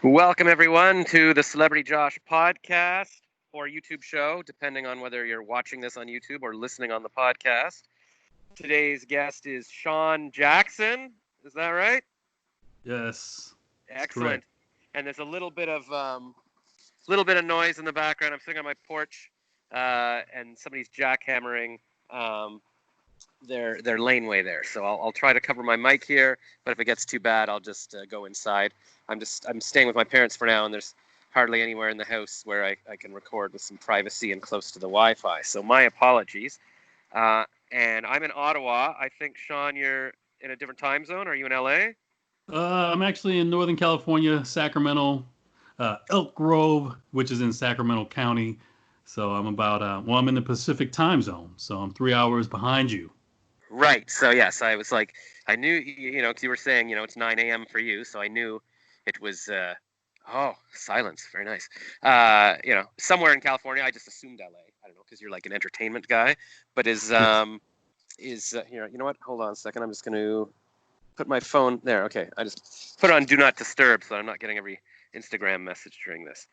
Welcome, everyone, to the Celebrity Josh podcast or YouTube show, depending on whether you're watching this on YouTube or listening on the podcast. Today's guest is Sean Jackson. Is that right? Yes, that's Excellent. correct. And there's a little bit of noise in the background. I'm sitting on my porch, and somebody's jackhammering their laneway there. So I'll try to cover my mic here, but if it gets too bad, I'll just go inside. I'm staying with my parents for now, and there's hardly anywhere in the house where I can record with some privacy and close to the Wi-Fi. So my apologies. And I'm in Ottawa. I think, Sean, you're in a different time zone. Are you in LA? I'm actually in Northern California, Sacramento, Elk Grove, which is in Sacramento County. So I'm in the Pacific time zone. So I'm 3 hours behind you. Right. So yes, I was like, I knew, because you were saying, it's 9 a.m. for you, so I knew it was. Oh, silence. Very nice. Somewhere in California. I just assumed LA. I don't know, because you're like an entertainment guy. But Yes. here? You know what? Hold on a second. I'm just going to put my phone there. Okay, I just put it on Do Not Disturb, so I'm not getting every Instagram message during this.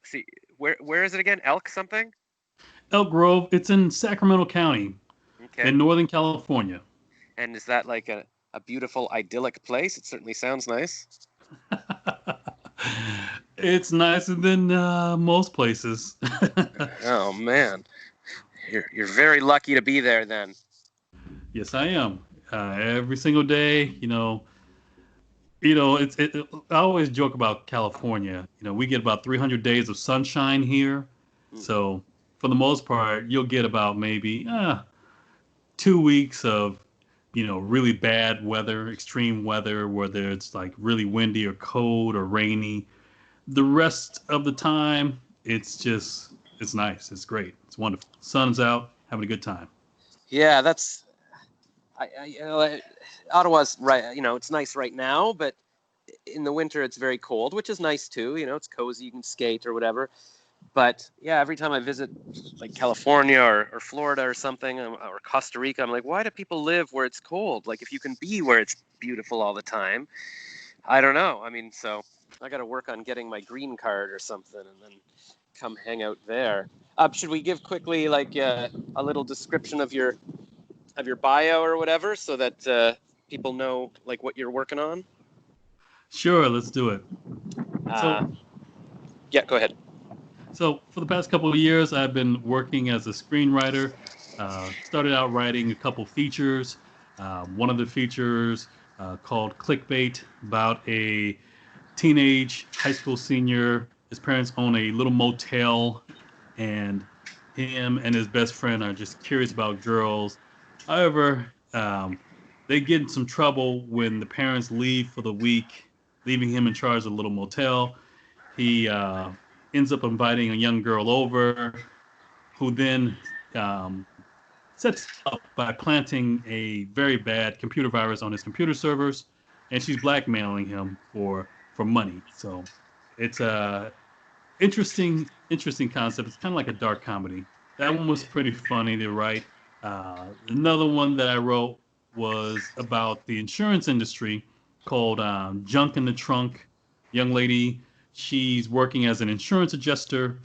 See, where is it again? Elk something? Elk Grove, it's in Sacramento County Okay. in Northern California. And is that like a beautiful, idyllic place? It certainly sounds nice. It's nicer than most places. Oh man, you're very lucky to be there then. Yes, I am. Every single day, I always joke about California. We get about 300 days of sunshine here. Hmm. So for the most part, you'll get about maybe 2 weeks of, really bad weather, extreme weather, whether it's like really windy or cold or rainy. The rest of the time, it's nice. It's great. It's wonderful. Sun's out, having a good time. Yeah, that's Ottawa's right. It's nice right now, but in the winter it's very cold, which is nice too. It's cozy. You can skate or whatever. But yeah, every time I visit like California or Florida or something or Costa Rica, I'm like, why do people live where it's cold? Like if you can be where it's beautiful all the time, I don't know. I mean, so I got to work on getting my green card or something and then come hang out there. Should we give quickly like a little description of your bio or whatever so that people know like what you're working on? Sure, let's do it. So, Uh, yeah, go ahead. so for the past couple of years, I've been working as a screenwriter. Started out writing a couple features. One of the features called Clickbait, about a teenage high school senior. His parents own a little motel, and him and his best friend are just curious about girls. However, they get in some trouble when the parents leave for the week, leaving him in charge of the little motel. He ends up inviting a young girl over, who then sets up by planting a very bad computer virus on his computer servers, and she's blackmailing him for money. So it's a interesting concept. It's kind of like a dark comedy. That one was pretty funny to write. Another one that I wrote was about the insurance industry, called Junk in the Trunk. Young lady, she's working as an insurance adjuster.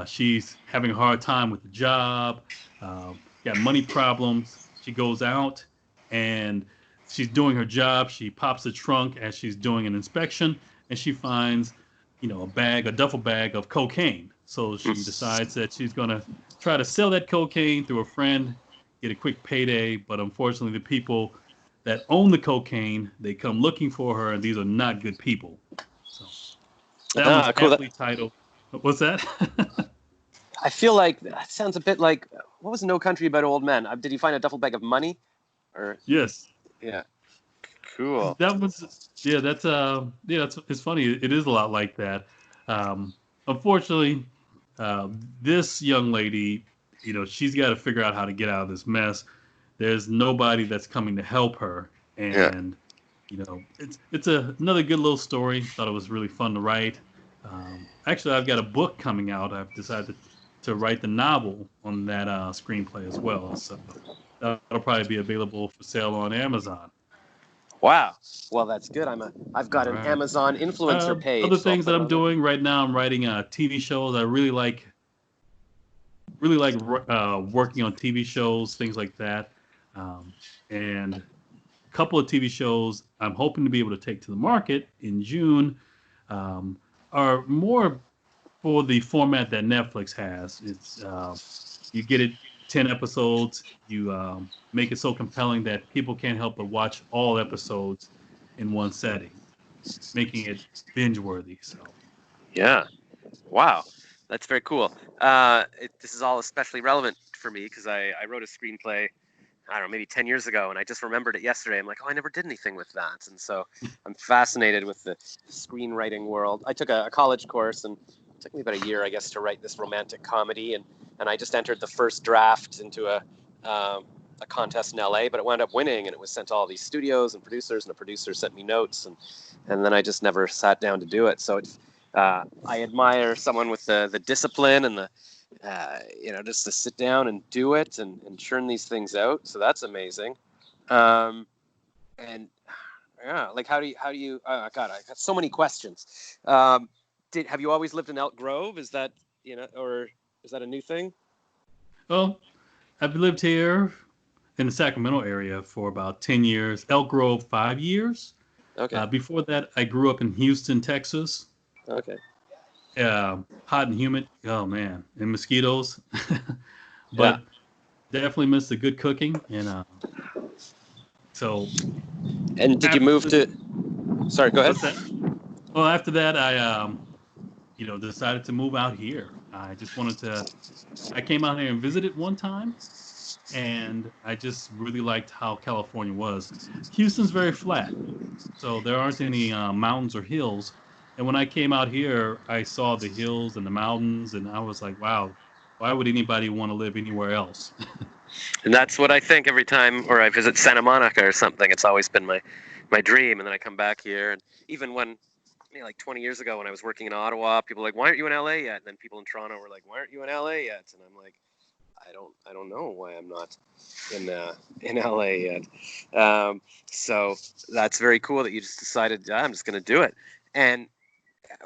She's having a hard time with the job, got money problems. She goes out and she's doing her job. She pops the trunk as she's doing an inspection, and she finds, a duffel bag of cocaine. So she decides that she's going to try to sell that cocaine through a friend, get a quick payday. But unfortunately, the people that own the cocaine, they come looking for her, and these are not good people. So that one's Cool. aptly titled. What's that? I feel like that sounds a bit like what was No Country About Old Men? Did you find a duffel bag of money? Or Yes. yeah, cool. That was it's funny. It is a lot like that. Um, Unfortunately, this young lady, she's got to figure out how to get out of this mess. There's nobody that's coming to help her, Yeah. and another good little story. Thought it was really fun to write. Actually, I've got a book coming out. I've decided to write the novel on that screenplay as well. So that'll probably be available for sale on Amazon. Wow. Well, that's good. I've got All an right. Amazon influencer Other page, so I'll things put that it I'm on there. doing right now, I'm writing TV shows. I really like working on TV shows, things like that. And a couple of TV shows I'm hoping to be able to take to the market in June um, are more for the format that Netflix has. It's you get it 10 episodes, you make it so compelling that people can't help but watch all episodes in one setting, making it binge worthy. So Yeah. Wow. That's very cool. This is all especially relevant for me because I wrote a screenplay, I don't know, maybe 10 years ago, and I just remembered it yesterday. I'm like, oh, I never did anything with that. And so I'm fascinated with the screenwriting world. I took a college course, and it took me about a year, I guess, to write this romantic comedy. And I just entered the first draft into a contest in LA, but it wound up winning, and it was sent to all these studios and producers, and the producers sent me notes. And then I just never sat down to do it. So I admire someone with the discipline and the just to sit down and do it and churn these things out. So that's amazing. And yeah, like how do you? Oh God, I got so many questions. Have you always lived in Elk Grove? Is that or is that a new thing? well, I've lived here in the Sacramento area for about 10 years, Elk Grove 5 years. Okay, Before that, I grew up in Houston, Texas. okay, Hot and humid. Oh man, and mosquitoes. yeah. But definitely miss the good cooking. And so And did you after move to? Sorry, go ahead. what's that? Well, after that, I decided to move out here. I just wanted to. I came out here and visited one time, and I just really liked how California was. Houston's very flat, so there aren't any mountains or hills. And when I came out here, I saw the hills and the mountains, and I was like, wow, why would anybody want to live anywhere else? And that's what I think every time, or I visit Santa Monica or something. It's always been my dream. And then I come back here, and even when like 20 years ago when I was working in Ottawa, people were like, why aren't you in LA yet? And then people in Toronto were like, why aren't you in LA yet? And I'm like, I don't know why I'm not in LA yet. So that's very cool that you just decided, I'm just going to do it. And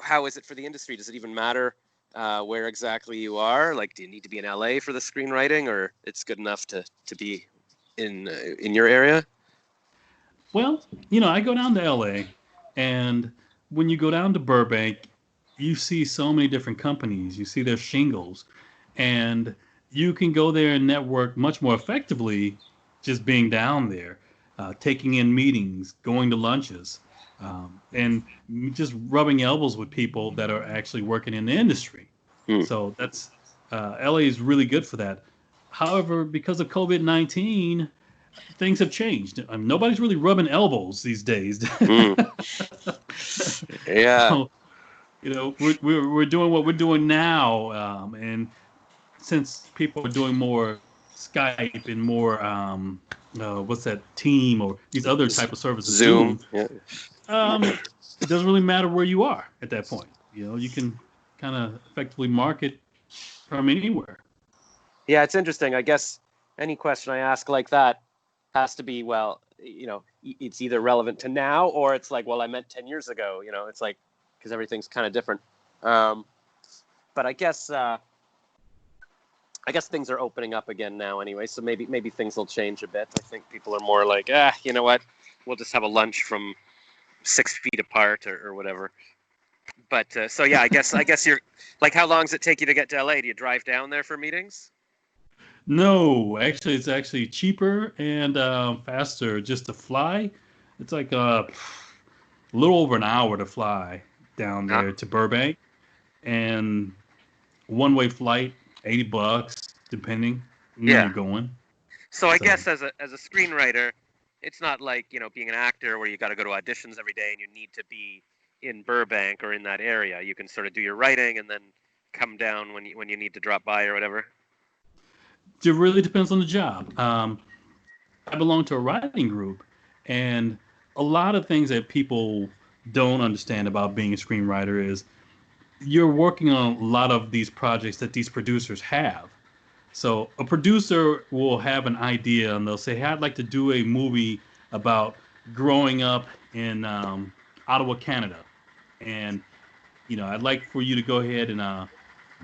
how is it for the industry? Does it even matter where exactly you are? Like, do you need to be in LA for the screenwriting, or it's good enough to be in your area? Well, I go down to LA, and when you go down to Burbank, you see so many different companies. You see their shingles, and you can go there and network much more effectively just being down there, taking in meetings, going to lunches, and just rubbing elbows with people that are actually working in the industry. Hmm. So that's LA is really good for that. However, because of COVID-19, things have changed. Nobody's really rubbing elbows these days. Hmm. Yeah. So, we're doing what we're doing now, and since people are doing more Skype and more what's that Team or these other type of services, Zoom. Zoom, Yeah. it doesn't really matter where you are at that point. You can kind of effectively market from anywhere. Yeah, it's interesting. I guess any question I ask like that has to be, well, it's either relevant to now or it's like, well, I meant 10 years ago. It's like, because everything's kind of different. But I guess things are opening up again now anyway, so maybe things will change a bit. I think people are more like, you know what, we'll just have a lunch from 6 feet apart or whatever. But so yeah, I guess you're like, how long does it take you to get to LA? Do you drive down there for meetings? No, actually, it's actually cheaper and faster just to fly. It's like a little over an hour to fly down Ah, there to Burbank, and one-way flight, $80, depending when yeah. you're going. So I So guess as a screenwriter, it's not like being an actor where you got to go to auditions every day and you need to be in Burbank or in that area. You can sort of do your writing and then come down when you need to drop by or whatever. it really depends on the job. I belong to a writing group, and a lot of things that people don't understand about being a screenwriter is you're working on a lot of these projects that these producers have. So a producer will have an idea and they'll say, hey, I'd like to do a movie about growing up in Ottawa, Canada, and I'd like for you to go ahead and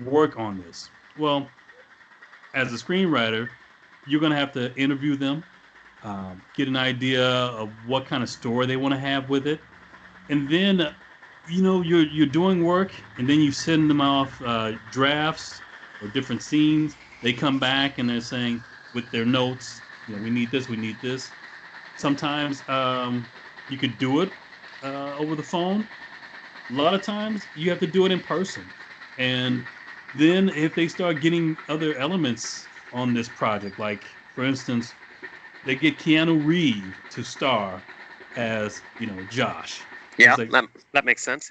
work on this. Well, as a screenwriter, you're going to have to interview them, get an idea of what kind of story they want to have with it, and then you're doing work, and then you send them off drafts or different scenes. They come back and they're saying with their notes, we need this, we need this. Sometimes you could do it over the phone. A lot of times you have to do it in person. And then if they start getting other elements on this project, like for instance, they get Keanu Reeves to star as, Josh. Yeah, It's like, that makes sense.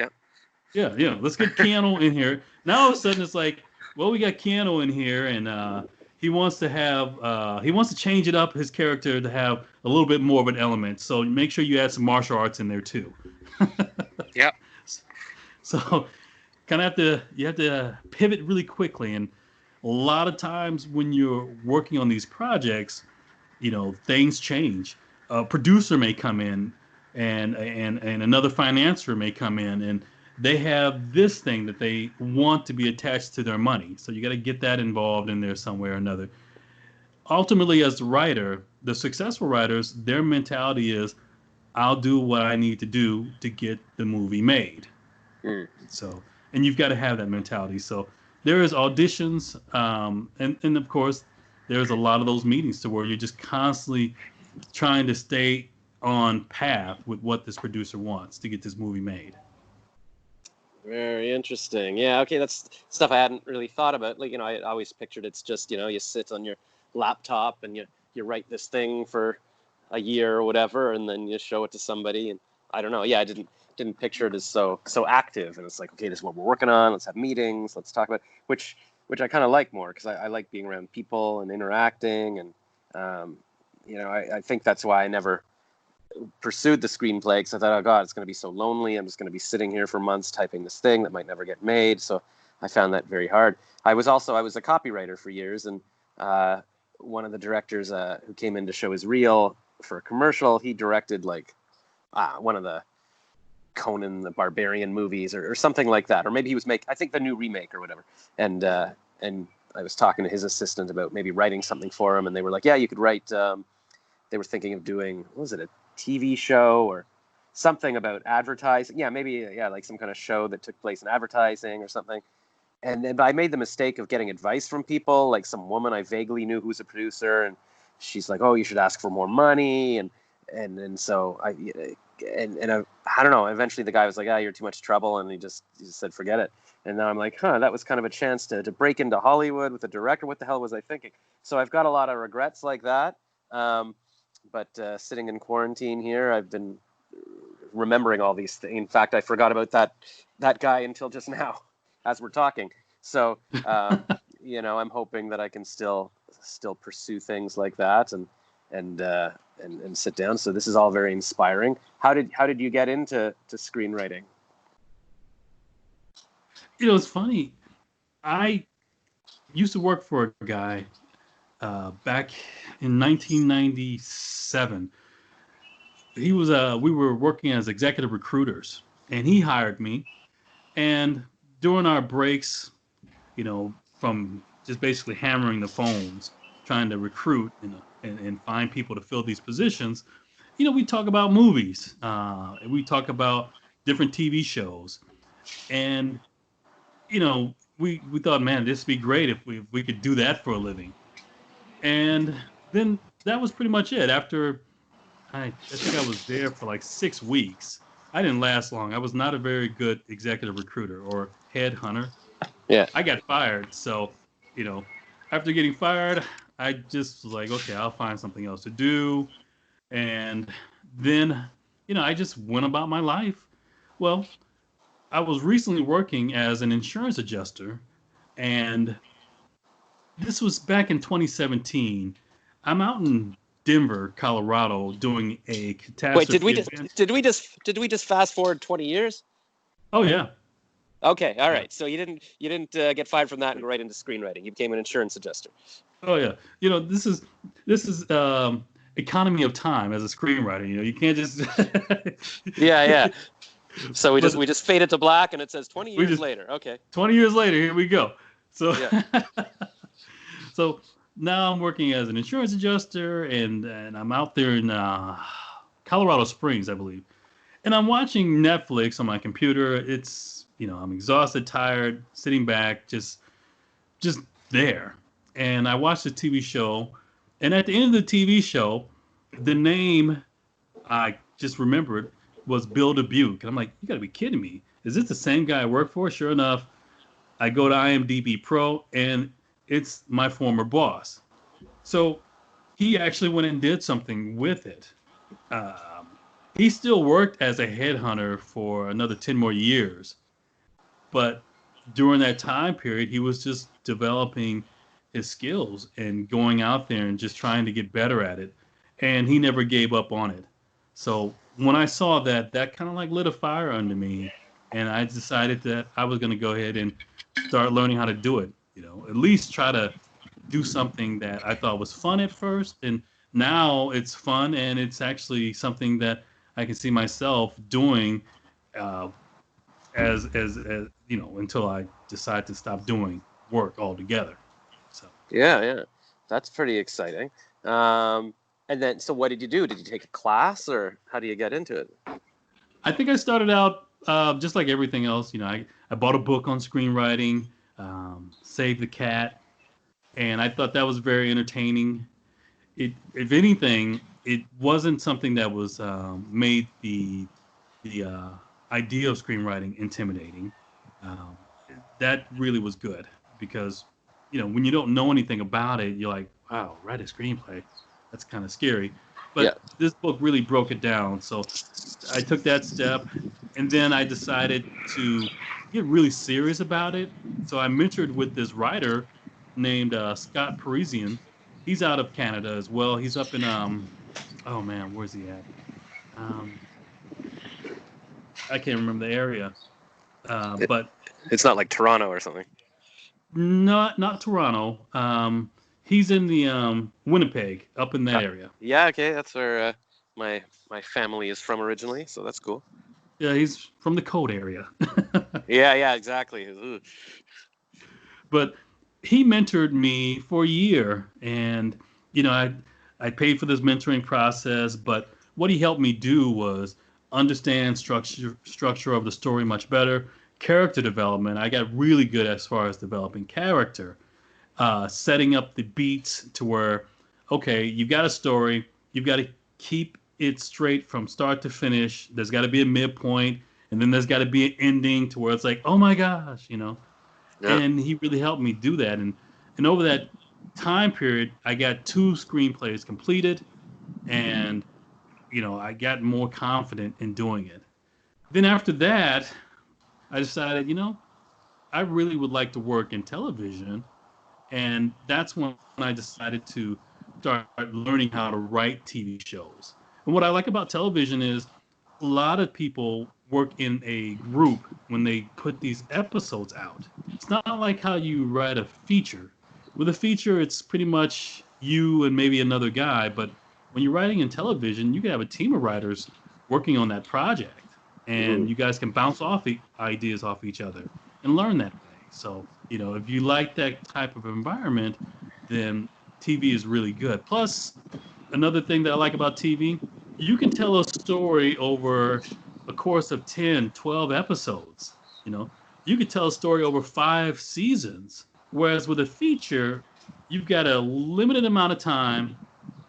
Yeah. yeah, let's get Keanu in here. Now all of a sudden it's like, well, we got Keanu in here, and he wants to change it up, his character, to have a little bit more of an element. So make sure you add some martial arts in there too. Yeah. So you have to pivot really quickly, and a lot of times when you're working on these projects, things change. A producer may come in, and another financier may come in, and they have this thing that they want to be attached to their money. So you got to get that involved in there somewhere or another. Ultimately, as the writer, the successful writers, their mentality is, I'll do what I need to do to get the movie made. So, and you've got to have that mentality. So there is auditions, and of course, there's a lot of those meetings to where you're just constantly trying to stay on path with what this producer wants to get this movie made. Very interesting. Yeah. Okay. That's stuff I hadn't really thought about. Like, I always pictured it's just, you sit on your laptop and you write this thing for a year or whatever, and then you show it to somebody. And I don't know. Yeah, I didn't picture it as so active. And it's like, okay, this is what we're working on. Let's have meetings. Let's talk about which I kind of like more, because I like being around people and interacting. And I think that's why I never pursued the screenplay, because I thought, oh God, it's going to be so lonely. I'm just going to be sitting here for months typing this thing that might never get made. So I found that very hard. I was a copywriter for years, and one of the directors who came in to show his reel for a commercial, he directed like one of the Conan the Barbarian movies or something like that, or maybe he was I think the new remake or whatever. And I was talking to his assistant about maybe writing something for him, and they were like, yeah, you could write. They were thinking of doing, what was it, a TV show or something about advertising? Yeah, maybe like some kind of show that took place in advertising or something. And then, but I made the mistake of getting advice from people, like some woman I vaguely knew who's a producer, and she's like, "Oh, you should ask for more money," and so I don't know. Eventually, the guy was like, "Ah, you're too much trouble," and he just said, "Forget it." And now I'm like, that was kind of a chance to break into Hollywood with a director. What the hell was I thinking? So I've got a lot of regrets like that. But sitting in quarantine here, I've been remembering all these things. In fact, I forgot about that guy until just now, as we're talking. So I'm hoping that I can still pursue things like that and sit down. So this is all very inspiring. How did you get into screenwriting? It's funny. I used to work for a guy back in 1997. We were working as executive recruiters, and he hired me. And during our breaks, from just basically hammering the phones, trying to recruit and find people to fill these positions, we talk about movies, and we talk about different TV shows, and we thought, man, this would be great if we could do that for a living. And then that was pretty much it. After I think I was there for like 6 weeks. I didn't last long. I was not a very good executive recruiter or headhunter. Yeah. I got fired. So, after getting fired, I just was like, okay, I'll find something else to do. And then, I just went about my life. Well, I was recently working as an insurance adjuster, and this was back in 2017. I'm out in Denver, Colorado, doing a catastrophe. Wait, did we just fast forward 20 years? Oh yeah. Okay, all right. So you didn't get fired from that and go right into screenwriting. You became an insurance adjuster. Oh yeah. This is economy of time as a screenwriter. You know, you can't just. Yeah, yeah. So But we just fade it to black, and it says 20 we years just later. Okay. 20 years later, here we go. So, Yeah. so now I'm working as an insurance adjuster, and I'm out there in Colorado Springs, I believe. And I'm watching Netflix on my computer. It's, you know, I'm exhausted, tired, sitting back, just there. And I watched the TV show, and at the end of the TV show, the name I just remembered was Bill Dubuque. And I'm like, you got to be kidding me. Is this the same guy I work for? Sure enough, I go to IMDb Pro, and it's my former boss. So he actually went and did something with it. Um, he still worked as a headhunter for another 10 more years. But during that time period, he was just developing his skills and going out there and just trying to get better at it. And he never gave up on it. So when I saw that, that kind of like lit a fire under me. And I decided that I was going to go ahead and start learning how to do it. You know, at least try to do something that I thought was fun at first. And now it's fun, and it's actually something that I can see myself doing uh, as you know, until I decide to stop doing work altogether. So Yeah, yeah. That's pretty exciting. And then, so what did you do? Did you take a class, or how do you get into it? I think I started out just like everything else. You know, I bought a book on screenwriting, Save the Cat, and I thought that was very entertaining. It, if anything, it wasn't something that was made the idea of screenwriting intimidating. Um, that really was good because, you know, when you don't know anything about it, you're like, wow, write a screenplay. That's kind of scary. Yeah. But this book really broke it down. So I took that step, and then I decided to get really serious about it. So I mentored with this writer named Scott Parisian. He's out of Canada as well. He's up in oh man, where's he at? Um, I can't remember the area, It, but it's not like Toronto or something. not Toronto. He's in the Winnipeg, up in that area. Yeah, okay. That's where my family is from originally, so that's cool. Yeah, he's from the Code area. Yeah, yeah, exactly. Ugh. But he mentored me for a year, and you know, I paid for this mentoring process. But what he helped me do was understand structure of the story much better. Character development. I got really good as far as developing character, setting up the beats to where, okay, you've got a story, you've got to keep it straight from start to finish. There's got to be a midpoint, and then there's got to be an ending to where it's like, oh my gosh, you know. Yeah. And he really helped me do that. And over that time period, I got 2 screenplays completed, and you know, I got more confident in doing it. Then after that, I decided, you know, I really would like to work in television, and that's when I decided to start learning how to write TV shows. And what I like about television is a lot of people work in a group when they put these episodes out. It's not like how you write a feature. With a feature, it's pretty much you and maybe another guy, but when you're writing in television, you can have a team of writers working on that project, Mm. and you guys can bounce off the ideas off each other and learn that way. So, you know, if you like that type of environment, then TV is really good. Plus, another thing that I like about TV, you can tell a story over a course of 10, 12 episodes. You know, you could tell a story over 5 seasons. Whereas with a feature, you've got a limited amount of time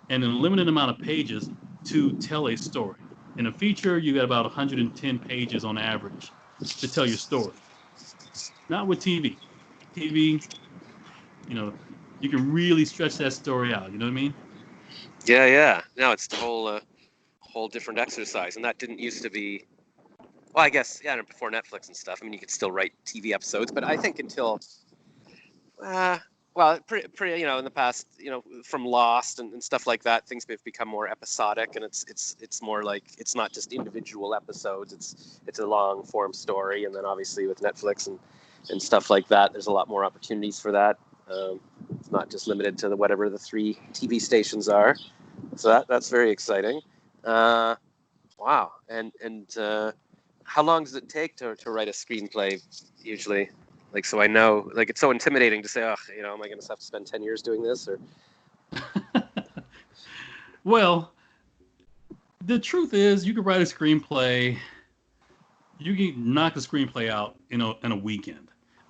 and a limited amount of pages to tell a story. In a feature, you got about 110 pages on average to tell your story. Not with TV. TV, you know, you can really stretch that story out. You know what I mean? Yeah, yeah. No, it's the whole different exercise, and that didn't used to be. Well, I guess yeah, before Netflix and stuff. I mean, you could still write TV episodes, but I think until well, pretty, you know, in the past, you know, from Lost and stuff like that, things have become more episodic, and it's more like it's not just individual episodes. It's a long form story, and then obviously with Netflix and stuff like that, there's a lot more opportunities for that. It's not just limited to whatever the 3 TV stations are. So that's very exciting. Wow. And how long does it take to write a screenplay usually? Like, so I know, like, it's so intimidating to say, oh, am I going to have to spend 10 years doing this? Or Well, the truth is, you can write a screenplay. You can knock the screenplay out in a weekend.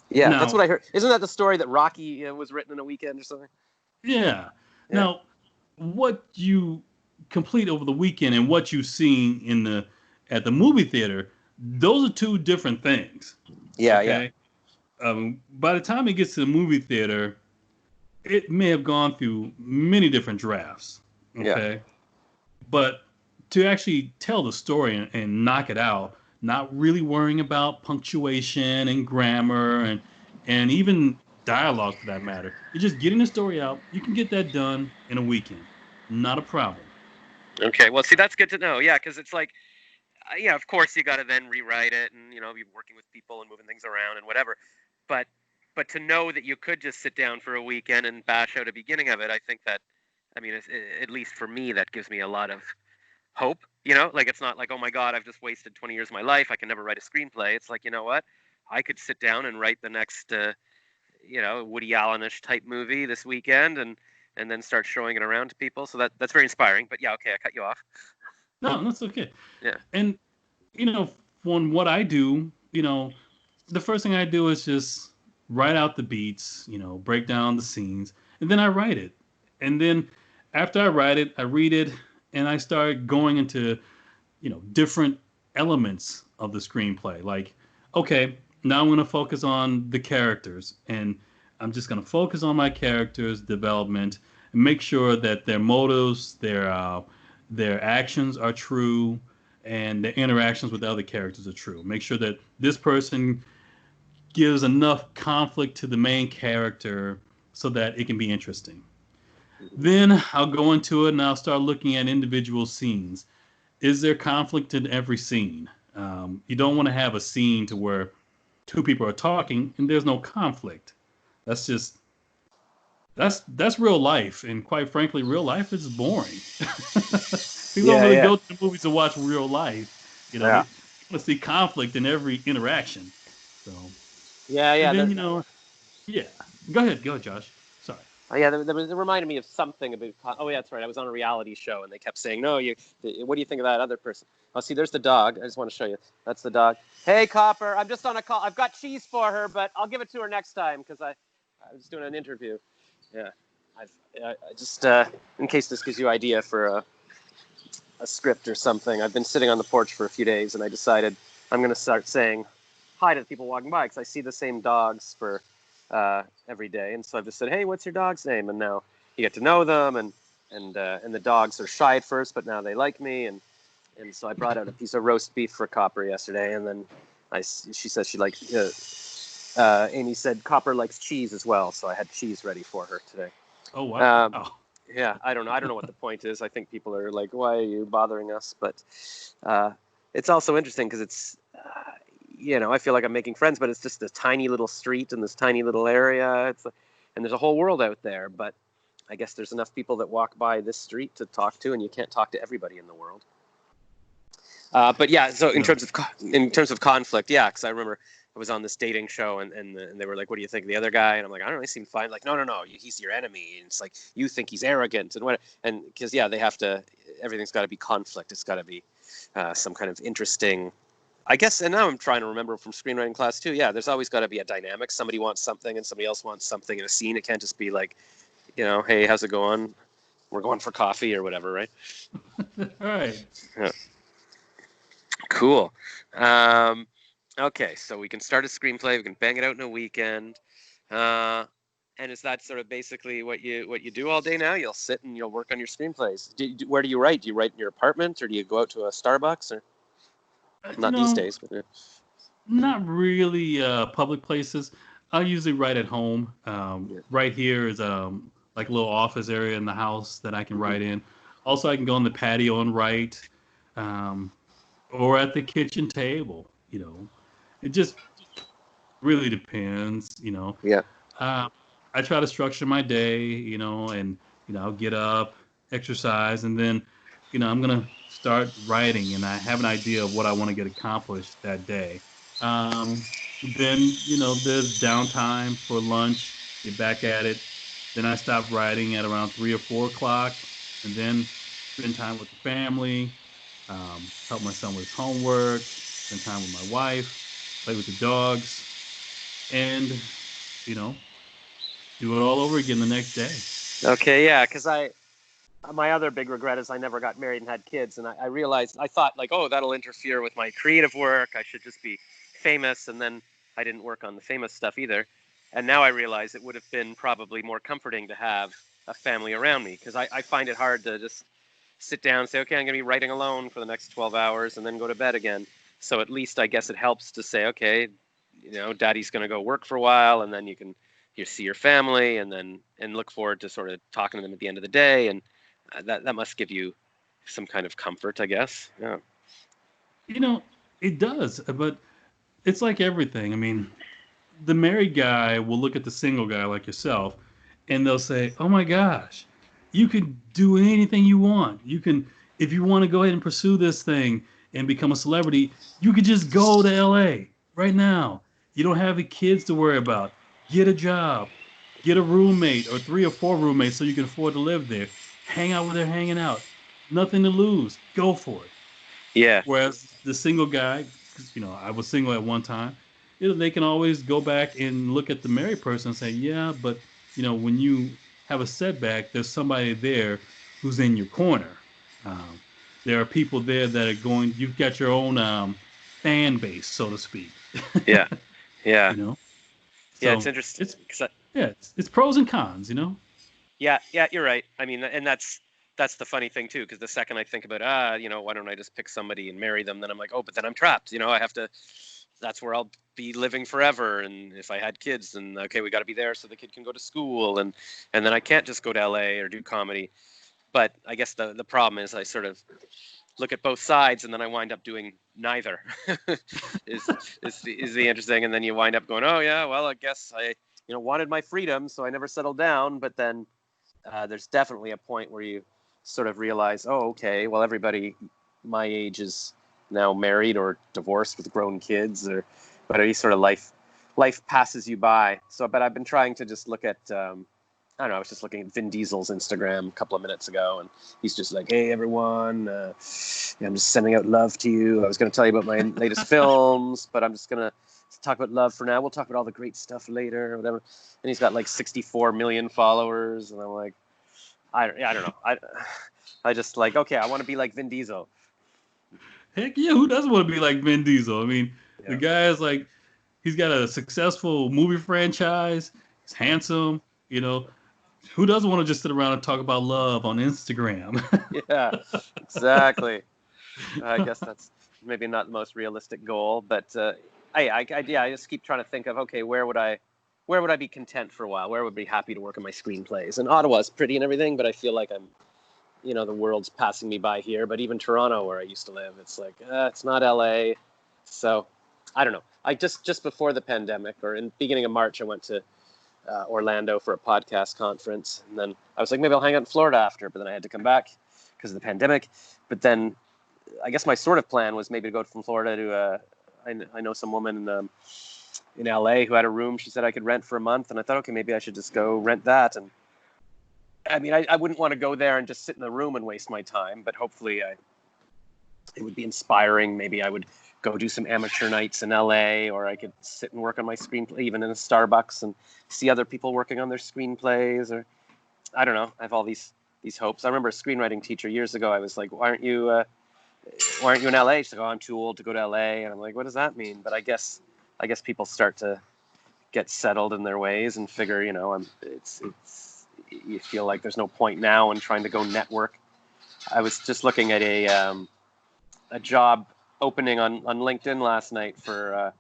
yeah, that's Now, what I heard. Isn't that the story that Rocky was written in a weekend or something? yeah. Yeah. Now, what you complete over the weekend and what you've seen at the movie theater, those are two different things. Yeah. Yeah. Okay. By the time it gets to the movie theater, it may have gone through many different drafts. Yeah. Okay. But to actually tell the story and knock it out, not really worrying about punctuation and grammar and even dialogue for that matter. You're just getting the story out. You can get that done in a weekend. Not a problem. Okay. Well, see, that's good to know. Yeah, because it's like, yeah, of course you got to then rewrite it and be working with people and moving things around and whatever. But to know that you could just sit down for a weekend and bash out a beginning of it, I think that, I mean, at least for me, that gives me a lot of hope. Like, it's not like, oh my God, I've just wasted 20 years of my life. I can never write a screenplay. It's like, you know what? I could sit down and write the next, Woody Allen-ish type movie this weekend and then start showing it around to people. So that's very inspiring. But yeah, okay, I cut you off. No, that's okay. Yeah. And from what I do, the first thing I do is just write out the beats, break down the scenes, and then I write it. And then after I write it, I read it, and I start going into, different elements of the screenplay. Like, okay, now I'm going to focus on the characters, and I'm just going to focus on my characters' development and make sure that their motives, their actions are true, and the interactions with other characters are true. Make sure that this person gives enough conflict to the main character so that it can be interesting. Then I'll go into it and I'll start looking at individual scenes. Is there conflict in every scene? You don't want to have a scene to where two people are talking and there's no conflict. That's just that's real life, and quite frankly, real life is boring. People don't Yeah. really Yeah. go to the movies to watch real life. They Yeah. want to see conflict in every interaction. So, Yeah. and Yeah. then yeah. Go ahead, Josh. Sorry. Oh yeah, that reminded me of something about. Oh yeah, that's right. I was on a reality show, and they kept saying, "No, What do you think of that other person?" Oh, see, there's the dog. I just want to show you. That's the dog. Hey, Copper, I'm just on a call. I've got cheese for her, but I'll give it to her next time because I was doing an interview. Yeah, I just in case this gives you idea for a script or something. I've been sitting on the porch for a few days, and I decided I'm going to start saying hi to the people walking by because I see the same dogs for every day, and so I've just said, "Hey, what's your dog's name?" And now you get to know them, and the dogs are shy at first, but now they like me, and so I brought out a piece of roast beef for Copper yesterday, and then she said she liked. Amy said Copper likes cheese as well, so I had cheese ready for her today. Oh wow. Um, yeah, I don't know. I don't know what the point is. I think people are like, "Why are you bothering us?" But it's also interesting because it's, I feel like I'm making friends, but it's just a tiny little street in this tiny little area. And there's a whole world out there. But I guess there's enough people that walk by this street to talk to, and you can't talk to everybody in the world. But yeah, so in No. terms of conflict, yeah, because I remember I was on this dating show, and they were like, "What do you think of the other guy?" And I'm like, "I don't know, he seemed fine." Like, no, he's your enemy, and it's like you think he's arrogant, and because yeah, they have to. Everything's got to be conflict. It's got to be some kind of interesting. I guess, and now I'm trying to remember from screenwriting class too. Yeah, there's always got to be a dynamic. Somebody wants something, and somebody else wants something in a scene. It can't just be like, "Hey, how's it going? We're going for coffee or whatever," right? All right. Yeah. Cool. Okay, so we can start a screenplay. We can bang it out in a weekend. And is that sort of basically what you do all day now? You'll sit and you'll work on your screenplays. Where do you write? Do you write in your apartment, or do you go out to a Starbucks? Or You not these know, days, but yeah. not really public places. I usually write at home. Yeah. Right here is like a little office area in the house that I can Mhm. write in. Also, I can go on the patio and write, um, or at the kitchen table. It just really depends. Yeah. Uh, I try to structure my day. And I'll get up. exercise, and then, I'm gonna start writing, and I have an idea of what I want to get accomplished that day. Um, then, there's downtime for lunch. Get back at it. Then I stop writing at around 3 or 4 o'clock, and then spend time with the family, help my son with his homework, spend time with my wife, play with the dogs, and you know, do it all over again the next day. Okay, yeah, because my other big regret is I never got married and had kids, and I realized I thought like, oh, that'll interfere with my creative work. I should just be famous, and then I didn't work on the famous stuff either. And now I realize it would have been probably more comforting to have a family around me, because I find it hard to just sit down and say, okay, I'm going to be writing alone for the next 12 hours and then go to bed again. So at least I guess it helps to say, okay, daddy's going to go work for a while, and then you see your family, and look forward to sort of talking to them at the end of the day. And that must give you some kind of comfort, I guess. Yeah. You know, it does, but it's like everything. I mean, the married guy will look at the single guy like yourself, and they'll say, "Oh my gosh, you can do anything you want. You can, if you want to go ahead and pursue this thing and become a celebrity, you could just go to LA right now. You don't have the kids to worry about. Get a job, get a roommate or 3 or 4 roommates so you can afford to live there. Hang out where they're hanging out. Nothing to lose. Go for it." Yeah. Whereas the single guy, 'cause, I was single at one time, they can always go back and look at the married person and say, yeah, but when you have a setback, there's somebody there who's in your corner. Um, there are people there that are going. You've got your own fan base, so to speak. Yeah. Yeah. you know, Yeah. It's so interesting. it's yeah, it's pros and cons. Yeah. Yeah. You're right. I mean, and that's the funny thing too, because the second I think about why don't I just pick somebody and marry them, then I'm like, oh, but then I'm trapped. I have to. That's where I'll be living forever. And if I had kids, then okay, we got to be there so the kid can go to school, and then I can't just go to LA or do comedy. But I guess the problem is I sort of look at both sides, and then I wind up doing neither. is is the interesting, and then you wind up going, oh yeah, well I guess I wanted my freedom, so I never settled down. But then there's definitely a point where you sort of realize, oh okay, well everybody my age is now married or divorced with grown kids, but at least sort of life passes you by. So, but I've been trying to just look at. I don't know. I was just looking at Vin Diesel's Instagram a couple of minutes ago, and he's just like, "Hey, everyone, I'm just sending out love to you. I was going to tell you about my latest films, but I'm just going to talk about love for now. We'll talk about all the great stuff later, or whatever." And he's got like 64 million followers, and I'm like, I don't know. I just like, okay, I want to be like Vin Diesel. Heck yeah, who doesn't want to be like Vin Diesel? I mean, the Yeah. guy is like, he's got a successful movie franchise. He's handsome. Who doesn't want to just sit around and talk about love on Instagram? Yeah, exactly. I guess that's maybe not the most realistic goal, but I just keep trying to think of, okay, where would I be content for a while? Where would I be happy to work on my screenplays? And Ottawa's pretty and everything, but I feel like I'm, the world's passing me by here. But even Toronto, where I used to live, it's like it's not LA. So I don't know. I just before the pandemic, or in the beginning of March, I went to Orlando for a podcast conference, and then I was like, maybe I'll hang out in Florida after. But then I had to come back because of the pandemic. But then I guess my sort of plan was maybe to go from Florida to I know some woman in LA who had a room she said I could rent for a month, and I thought, okay, maybe I should just go rent that. And I mean, I wouldn't want to go there and just sit in the room and waste my time, but hopefully it would be inspiring. Maybe I would go do some amateur nights in LA, or I could sit and work on my screenplay even in a Starbucks and see other people working on their screenplays, or I don't know. I have all these hopes. I remember a screenwriting teacher years ago. I was like, why aren't you in LA? She's like, oh, I'm too old to go to LA. And I'm like, what does that mean? But I guess people start to get settled in their ways and figure, it's you feel like there's no point now in trying to go network. I was just looking at a job opening on LinkedIn last night for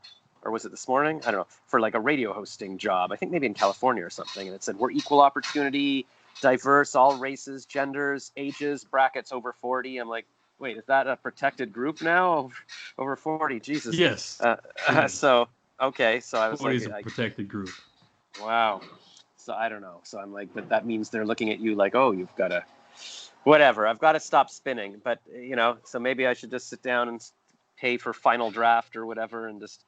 or was it this morning? I don't know, for like a radio hosting job. I think maybe in California or something. And it said, we're equal opportunity, diverse, all races, genders, ages, brackets over 40. I'm like, wait, is that a protected group now? Over 40, Jesus. Yes. Yes. So, okay. So I was 40 like, is a protected group. wow. So I don't know. So I'm like, but that means they're looking at you like, oh, you've got whatever. I've got to stop spinning, but so maybe I should just sit down and pay for Final Draft or whatever, and just.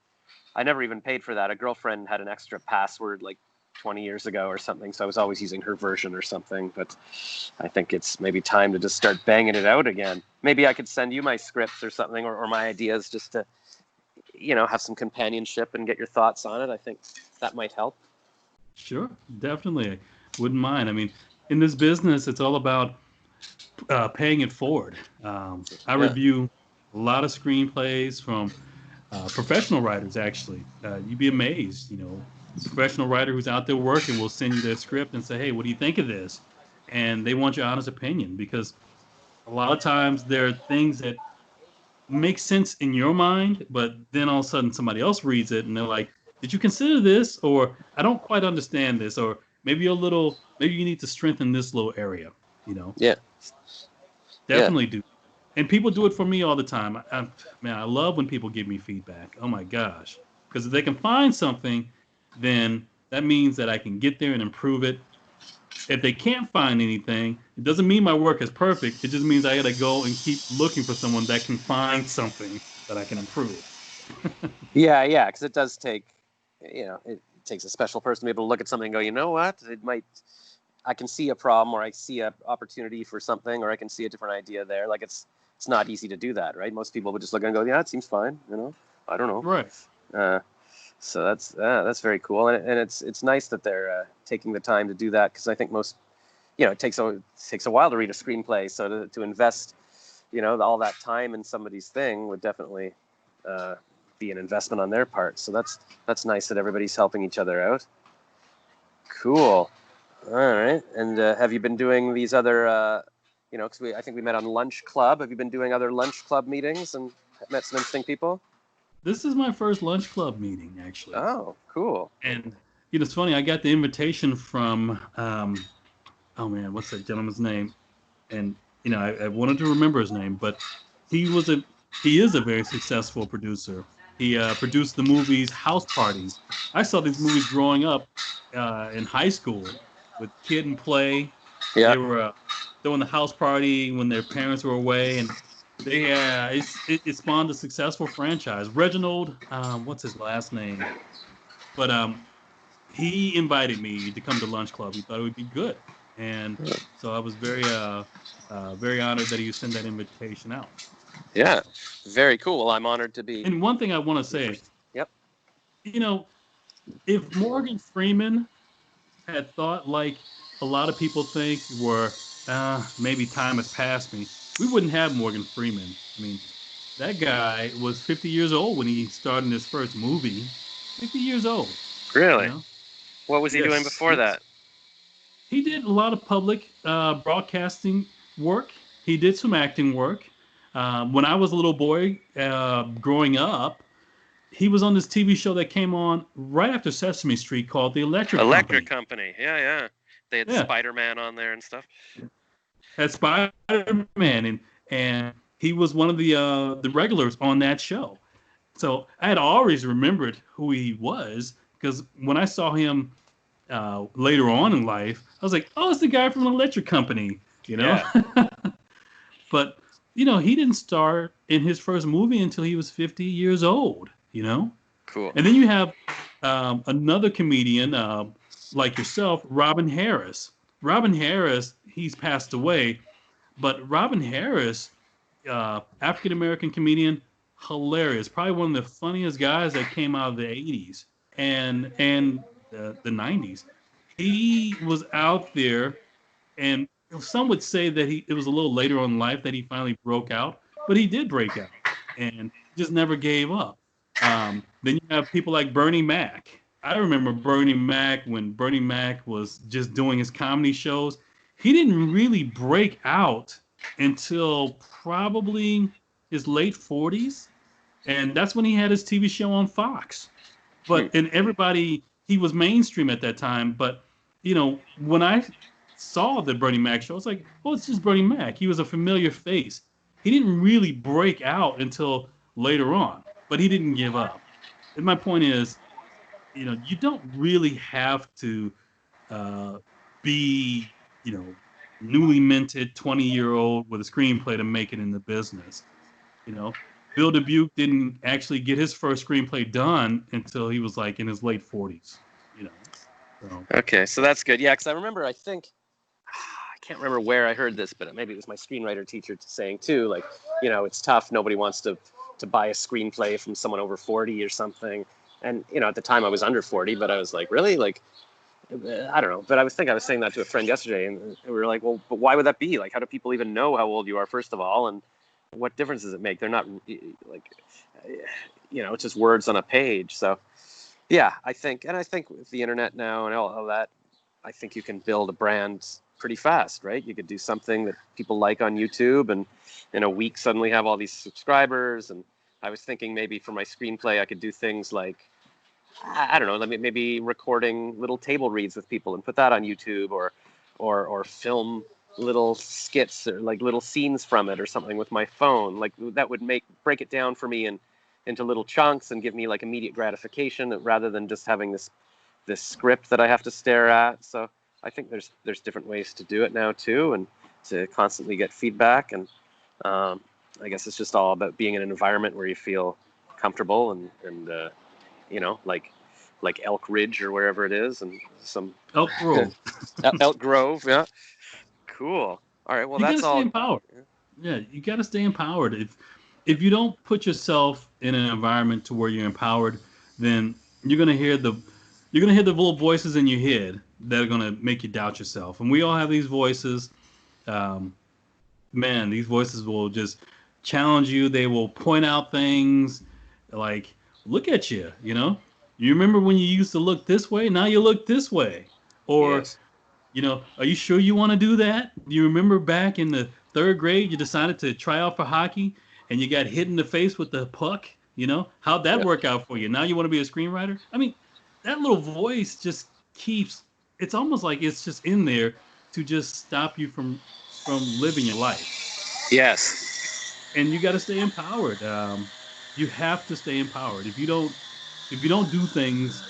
I never even paid for that. A girlfriend had an extra password like 20 years ago or something, so I was always using her version or something. But I think it's maybe time to just start banging it out again. Maybe I could send you my scripts or something, or my ideas, just to have some companionship and get your thoughts on it. I think that might help. Sure, definitely. Wouldn't mind. I mean, in this business, it's all about paying it forward. I review a lot of screenplays from professional writers, actually. You'd be amazed. A professional writer who's out there working will send you their script and say, hey, what do you think of this? And they want your honest opinion, because a lot of times there are things that make sense in your mind, but then all of a sudden somebody else reads it and they're like, did you consider this? Or I don't quite understand this. Or maybe maybe you need to strengthen this little area, Yeah. Definitely do. And people do it for me all the time. Man, I love when people give me feedback. Oh my gosh. Because if they can find something, then that means that I can get there and improve it. If they can't find anything, it doesn't mean my work is perfect. It just means I got to go and keep looking for someone that can find something that I can improve. Yeah, because it does take, it takes a special person to be able to look at something and go, you know what, I can see a problem, or I see an opportunity for something, or I can see a different idea there. Like it's not easy to do that, right? Most people would just look and go, yeah, it seems fine, I don't know. Right. So that's very cool, and it's nice that they're taking the time to do that, because I think most, it takes a while to read a screenplay, so to invest, all that time in somebody's thing would definitely be an investment on their part. So that's nice that everybody's helping each other out. Cool. All right. And have you been doing these other, because I think we met on Lunch Club. Have you been doing other Lunch Club meetings and met some interesting people? This is my first lunch club meeting, actually. Oh, cool. And it's funny. I got the invitation from, oh man, what's that gentleman's name? And I wanted to remember his name, but he is a very successful producer. He produced the movies House Parties. I saw these movies growing up in high school with Kid and Play. Yeah. They were throwing the house party when their parents were away, and it spawned a successful franchise. Reginald, what's his last name? But he invited me to come to Lunch Club. He thought it would be good, and so I was very honored that he sent that invitation out. Yeah, very cool. Well, I'm honored to be. And one thing I want to say, Yep. If Morgan Freeman had thought like a lot of people think, where maybe time has passed me, we wouldn't have Morgan Freeman. I mean, that guy was 50 years old when he started his first movie. 50 years old. Really? What was he doing before that? He did a lot of public broadcasting work. He did some acting work. When I was a little boy growing up, he was on this TV show that came on right after Sesame Street called The Electric Company. Yeah. They had Spider-Man on there and stuff. Had Spider-Man, and he was one of the regulars on that show. So I had always remembered who he was, because when I saw him later on in life, I was like, oh, it's the guy from the Electric Company, Yeah. But, he didn't start in his first movie until he was 50 years old, Cool. And then you have another comedian like yourself, Robin Harris. Robin Harris, he's passed away, but Robin Harris, African-American comedian, hilarious. Probably one of the funniest guys that came out of the 80s and the 90s. He was out there, and some would say that it was a little later on in life that he finally broke out, but he did break out and just never gave up. Then you have people like Bernie Mac. I remember Bernie Mac when Bernie Mac was just doing his comedy shows. He didn't really break out until probably his late 40s. And that's when he had his TV show on Fox. And everybody, he was mainstream at that time. But, when I saw the Bernie Mac show, I was like, oh, it's just Bernie Mac. He was a familiar face. He didn't really break out until later on, but he didn't give up. And my point is, you don't really have to be, newly minted 20-year-old with a screenplay to make it in the business. You know, Bill Dubuque didn't actually get his first screenplay done until he was like in his late 40s. You know, so Okay, so that's good. Yeah, because I remember, I think, I can't remember where I heard this, but maybe it was my screenwriter teacher saying too, like, it's tough. Nobody wants to buy a screenplay from someone over 40 or something. And, at the time I was under 40, but I was like, really? Like, I don't know. But I was saying that to a friend yesterday, and we were like, well, but why would that be? Like, how do people even know how old you are, first of all? And what difference does it make? They're not like, it's just words on a page. So, yeah, I think with the internet now and all that, I think you can build a brand pretty fast, right? You could do something that people like on YouTube, and in a week suddenly have all these subscribers. And I was thinking maybe for my screenplay, I could do things like, I don't know, maybe recording little table reads with people and put that on YouTube, or film little skits or like little scenes from it or something with my phone. Like that would break it down for me into little chunks and give me like immediate gratification rather than just having this script that I have to stare at. So I think there's different ways to do it now too, and to constantly get feedback. And I guess it's just all about being in an environment where you feel comfortable and like Elk Ridge or wherever it is, and some Elk Grove. Elk Grove. Yeah, cool. All right, well You got to that's stay all. empowered. Yeah, you got to stay empowered. If you don't put yourself in an environment to where you're empowered, then you're gonna hear the little voices in your head that are gonna make you doubt yourself. And we all have these voices. Um, Man, these voices will just challenge you. They will point out things like, look at you. You remember when you used to look this way? Now you look this way. Or Yes. are you sure you want to do that? Do you remember back in the third grade, you decided to try out for hockey and you got hit in the face with the puck? How'd that Yeah. work out for you? Now you want to be a screenwriter? I mean, that little voice just it's almost like it's just in there to just stop you from living your life. Yes. And you got to stay empowered. You have to stay empowered. If you don't do things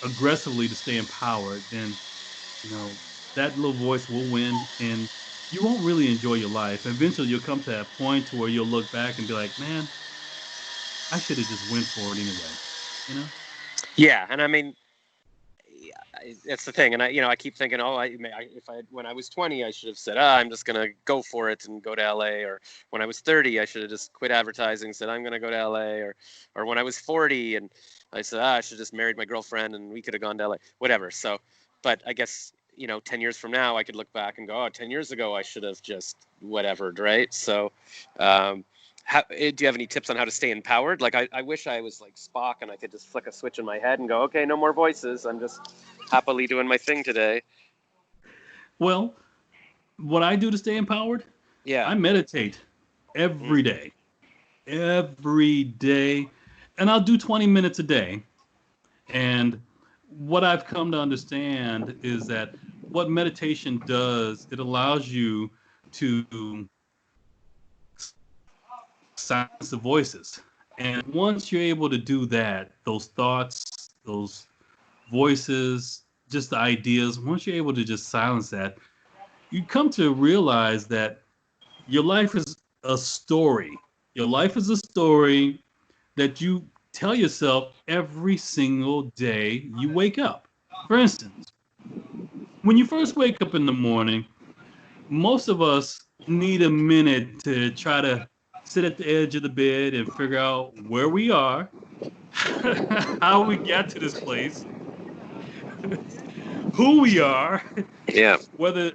aggressively to stay empowered, then you know that little voice will win, and you won't really enjoy your life. Eventually, you'll come to that point to where you'll look back and be like, "Man, I should have just went for it anyway." You know? Yeah, and I mean, that's the thing. And I keep thinking, oh, if I when I was 20, I should have said, I'm just gonna go for it and go to LA. Or when I was 30, I should have just quit advertising, said I'm gonna go to LA. Or when I was 40, and I said, I should have just married my girlfriend and we could have gone to LA. Whatever. So, but I guess 10 years from now, I could look back and go, 10 years ago, I should have just whatever, right? So, do you have any tips on how to stay empowered? Like, I wish I was like Spock and I could just flick a switch in my head and go, okay, no more voices. I'm just happily doing my thing today. Well, what I do to stay empowered, Yeah. I meditate Mm. every day, and I'll do 20 minutes a day. And what I've come to understand is that what meditation does, it allows you to silence the voices. And once you're able to do that, those thoughts, those voices, just the ideas, once you're able to just silence that, you come to realize that your life is a story. Your life is a story that you tell yourself every single day you wake up. For instance, when you first wake up in the morning, most of us need a minute to try to sit at the edge of the bed and figure out where we are, how we got to this place, who we are, Yeah. whether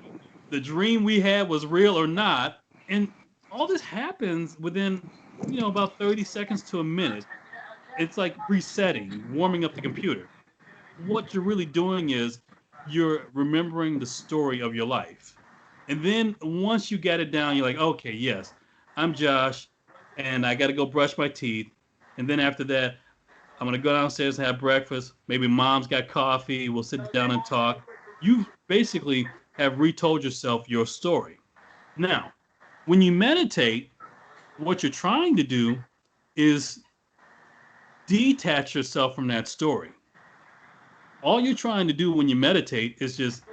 the dream we had was real or not. And all this happens within, about 30 seconds to a minute. It's like resetting, warming up the computer. What you're really doing is you're remembering the story of your life. And then once you get it down, you're like, okay, yes, I'm Josh, and I got to go brush my teeth. And then after that, I'm going to go downstairs and have breakfast. Maybe mom's got coffee. We'll sit down and talk. You basically have retold yourself your story. Now, when you meditate, what you're trying to do is detach yourself from that story. All you're trying to do when you meditate is just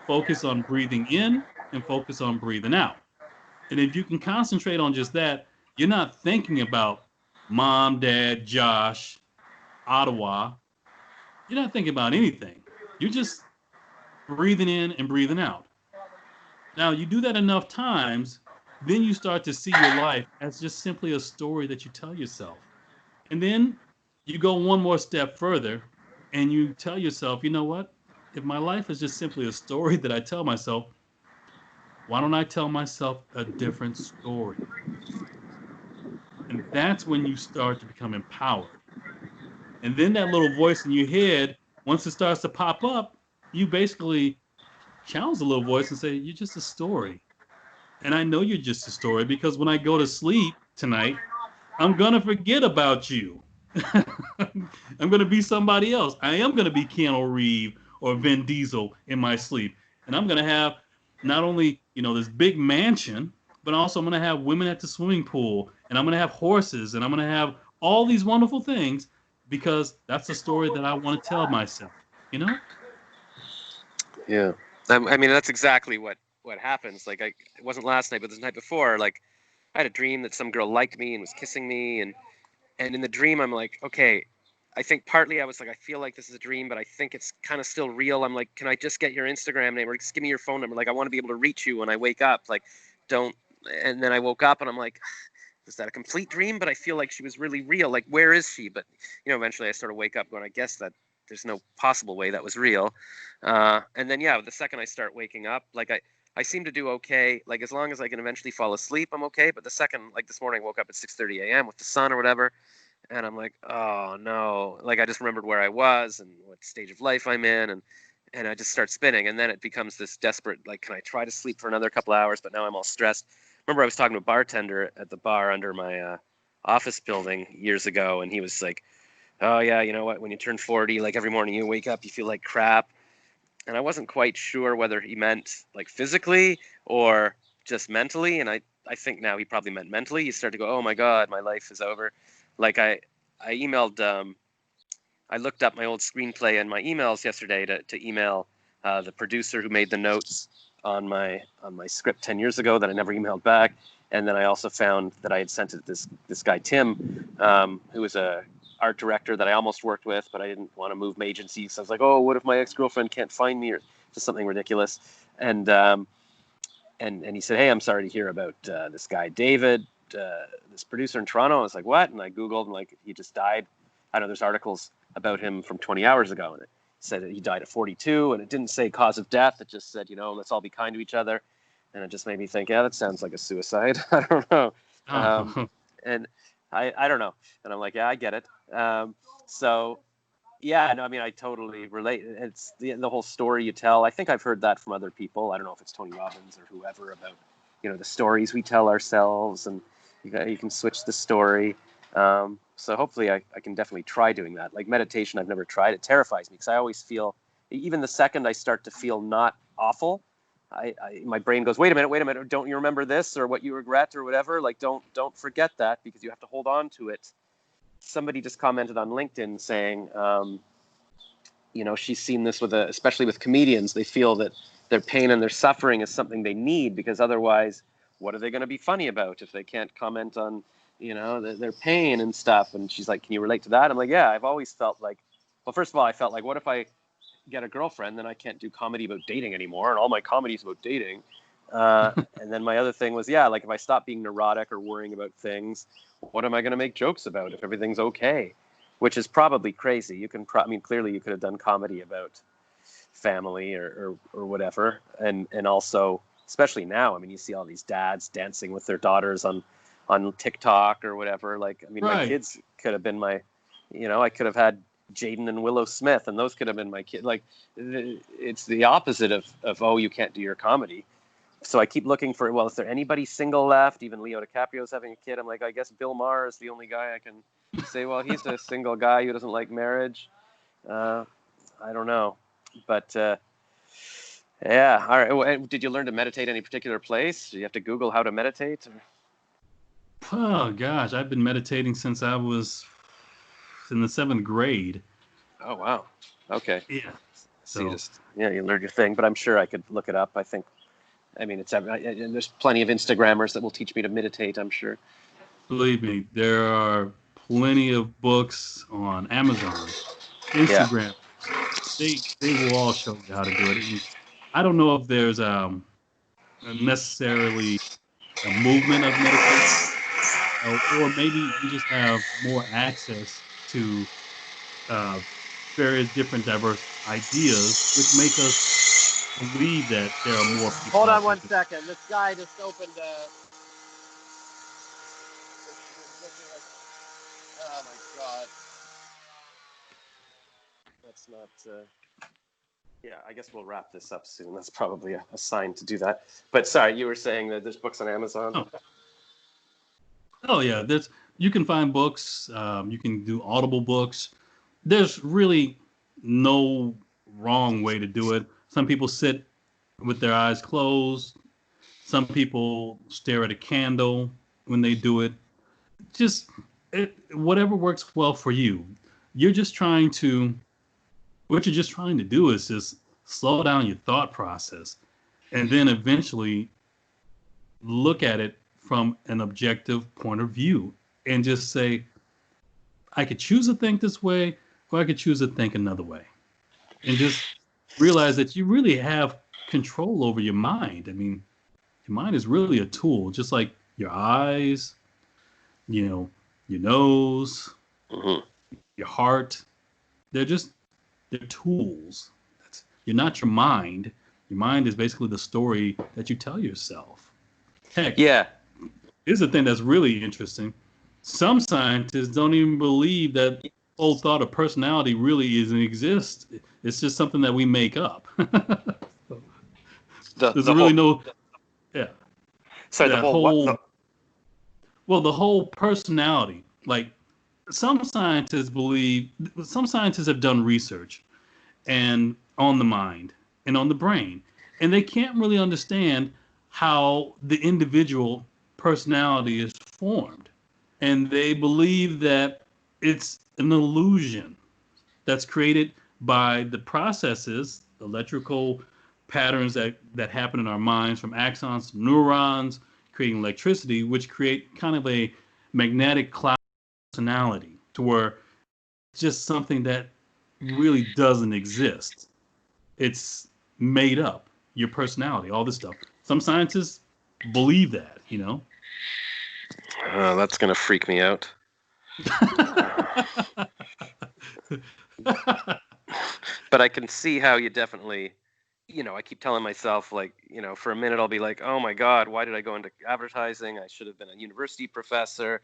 focus on breathing in and focus on breathing out. And if you can concentrate on just that, you're not thinking about mom, dad, Josh, Ottawa. You're not thinking about anything. You're just breathing in and breathing out. Now, you do that enough times, then you start to see your life as just simply a story that you tell yourself. And then you go one more step further and you tell yourself, you know what? If my life is just simply a story that I tell myself, why don't I tell myself a different story? And that's when you start to become empowered. And then that little voice in your head, once it starts to pop up, you basically challenge the little voice and say, you're just a story. And I know you're just a story because when I go to sleep tonight, I'm going to forget about you. I'm going to be somebody else. I am going to be Keanu Reeves or Vin Diesel in my sleep. And I'm going to have not only, this big mansion, but also I'm going to have women at the swimming pool, and I'm going to have horses, and I'm going to have all these wonderful things because that's the story that I want to tell myself, you know? Yeah. I mean, that's exactly what happens. Like, it wasn't last night, but the night before, like, I had a dream that some girl liked me and was kissing me, and in the dream, I'm like, okay, I think partly I was like, I feel like this is a dream, but I think it's kind of still real. I'm like, can I just get your Instagram name or just give me your phone number? Like, I want to be able to reach you when I wake up. Like, don't. And then I woke up and I'm like, was that a complete dream? But I feel like she was really real. Like, where is she? But, eventually I sort of wake up going, I guess that there's no possible way that was real. And then, yeah, the second I start waking up, like, I seem to do okay. Like, as long as I can eventually fall asleep, I'm okay. But the second, like this morning, I woke up at 6:30 a.m. with the sun or whatever. And I'm like, oh no. Like, I just remembered where I was and what stage of life I'm in. And I just start spinning. And then it becomes this desperate, like, can I try to sleep for another couple hours? But now I'm all stressed. Remember, I was talking to a bartender at the bar under my office building years ago. And he was like, oh yeah, you know what? When you turn 40, like every morning you wake up, you feel like crap. And I wasn't quite sure whether he meant like physically or just mentally. And I think now he probably meant mentally. You start to go, oh my God, my life is over. Like I emailed, I looked up my old screenplay and my emails yesterday to email the producer who made the notes on my script 10 years ago that I never emailed back. And then I also found that I had sent it to this guy, Tim, who was a art director that I almost worked with, but I didn't want to move my agency. So I was like, oh, what if my ex-girlfriend can't find me, or just something ridiculous. And he said, hey, I'm sorry to hear about this guy, David, this producer in Toronto. I was like, what? And I Googled, and like, he just died. I know there's articles about him from 20 hours ago, and it said that he died at 42, and it didn't say cause of death. It just said, let's all be kind to each other. And it just made me think, yeah, that sounds like a suicide. I don't know. Oh, And I don't know. And I'm like, yeah, I get it. So yeah, no, I mean, I totally relate. It's the whole story you tell. I think I've heard that from other people. I don't know if it's Tony Robbins or whoever about, the stories we tell ourselves, and you can switch the story. So hopefully I can definitely try doing that. Like meditation, I've never tried. It terrifies me because I always feel, even the second I start to feel not awful, my brain goes, wait a minute, don't you remember this or what you regret or whatever? Like, don't forget that, because you have to hold on to it. Somebody just commented on LinkedIn saying, she's seen this especially with comedians. They feel that their pain and their suffering is something they need, because otherwise, what are they going to be funny about if they can't comment on, their pain and stuff? And she's like, can you relate to that? I'm like, yeah, I've always felt like, well, first of all, I felt like, what if I get a girlfriend, then I can't do comedy about dating anymore, and all my comedy is about dating. And then my other thing was, yeah, like if I stop being neurotic or worrying about things, what am I going to make jokes about if everything's okay? Which is probably crazy. You can, clearly you could have done comedy about family or whatever, and also, especially now, I mean, you see all these dads dancing with their daughters on TikTok or whatever. Like, I mean, my right. kids could have been I could have had Jaden and Willow Smith, and those could have been my kid. Like, it's the opposite of oh, you can't do your comedy. So I keep looking for, well, is there anybody single left? Even Leo DiCaprio's having a kid. I'm like, I guess Bill Maher is the only guy I can say, well, he's a single guy who doesn't like marriage. I don't know. But yeah. All right. Did you learn to meditate any particular place? Do you have to Google how to meditate? Oh gosh, I've been meditating since I was in the 7th grade. Oh, wow. Okay. Yeah. So you So you learned your thing, but I'm sure I could look it up. I think I mean, and there's plenty of Instagrammers that will teach me to meditate, I'm sure. Believe me, there are plenty of books on Amazon, Yeah. Instagram. They will all show you how to do it. I mean, I don't know if there's necessarily a movement of meditation, or maybe we just have more access to uh, various different diverse ideas, which make us believe that there are more people Hold on out there. one second. This guy just opened oh my God. That's not. Yeah, I guess we'll wrap this up soon. That's probably a sign to do that. But sorry, you were saying that there's books on Amazon? Oh yeah, you can find books. You can do Audible books. There's really no wrong way to do it. Some people sit with their eyes closed. Some people stare at a candle when they do it. Just whatever works well for you. You're just trying to. What you're just trying to do is just slow down your thought process, and then eventually look at it from an objective point of view, and just say, I could choose to think this way, or I could choose to think another way, and just realize that you really have control over your mind. I mean, your mind is really a tool, just like your eyes, your nose, Mm-hmm. your heart. They're tools. You're not your mind. Your mind is basically the story that you tell yourself. Heck, Yeah. here's the thing that's really interesting. Some scientists don't even believe that whole thought of personality really doesn't exist. It's just something that we make up. There's really no, yeah. Sorry, the That whole what? well, the whole personality. Like some scientists have done research and on the mind and on the brain, and they can't really understand how the individual personality is formed, and they believe that it's an illusion that's created by the processes, electrical patterns that happen in our minds from axons to neurons, creating electricity, which create kind of a magnetic cloud personality, to where it's just something that really doesn't exist. It's made up, your personality, all this stuff. Some scientists believe that. That's going to freak me out. But I can see how you definitely, I keep telling myself, like, for a minute I'll be like, oh my God, why did I go into advertising? I should have been a university professor.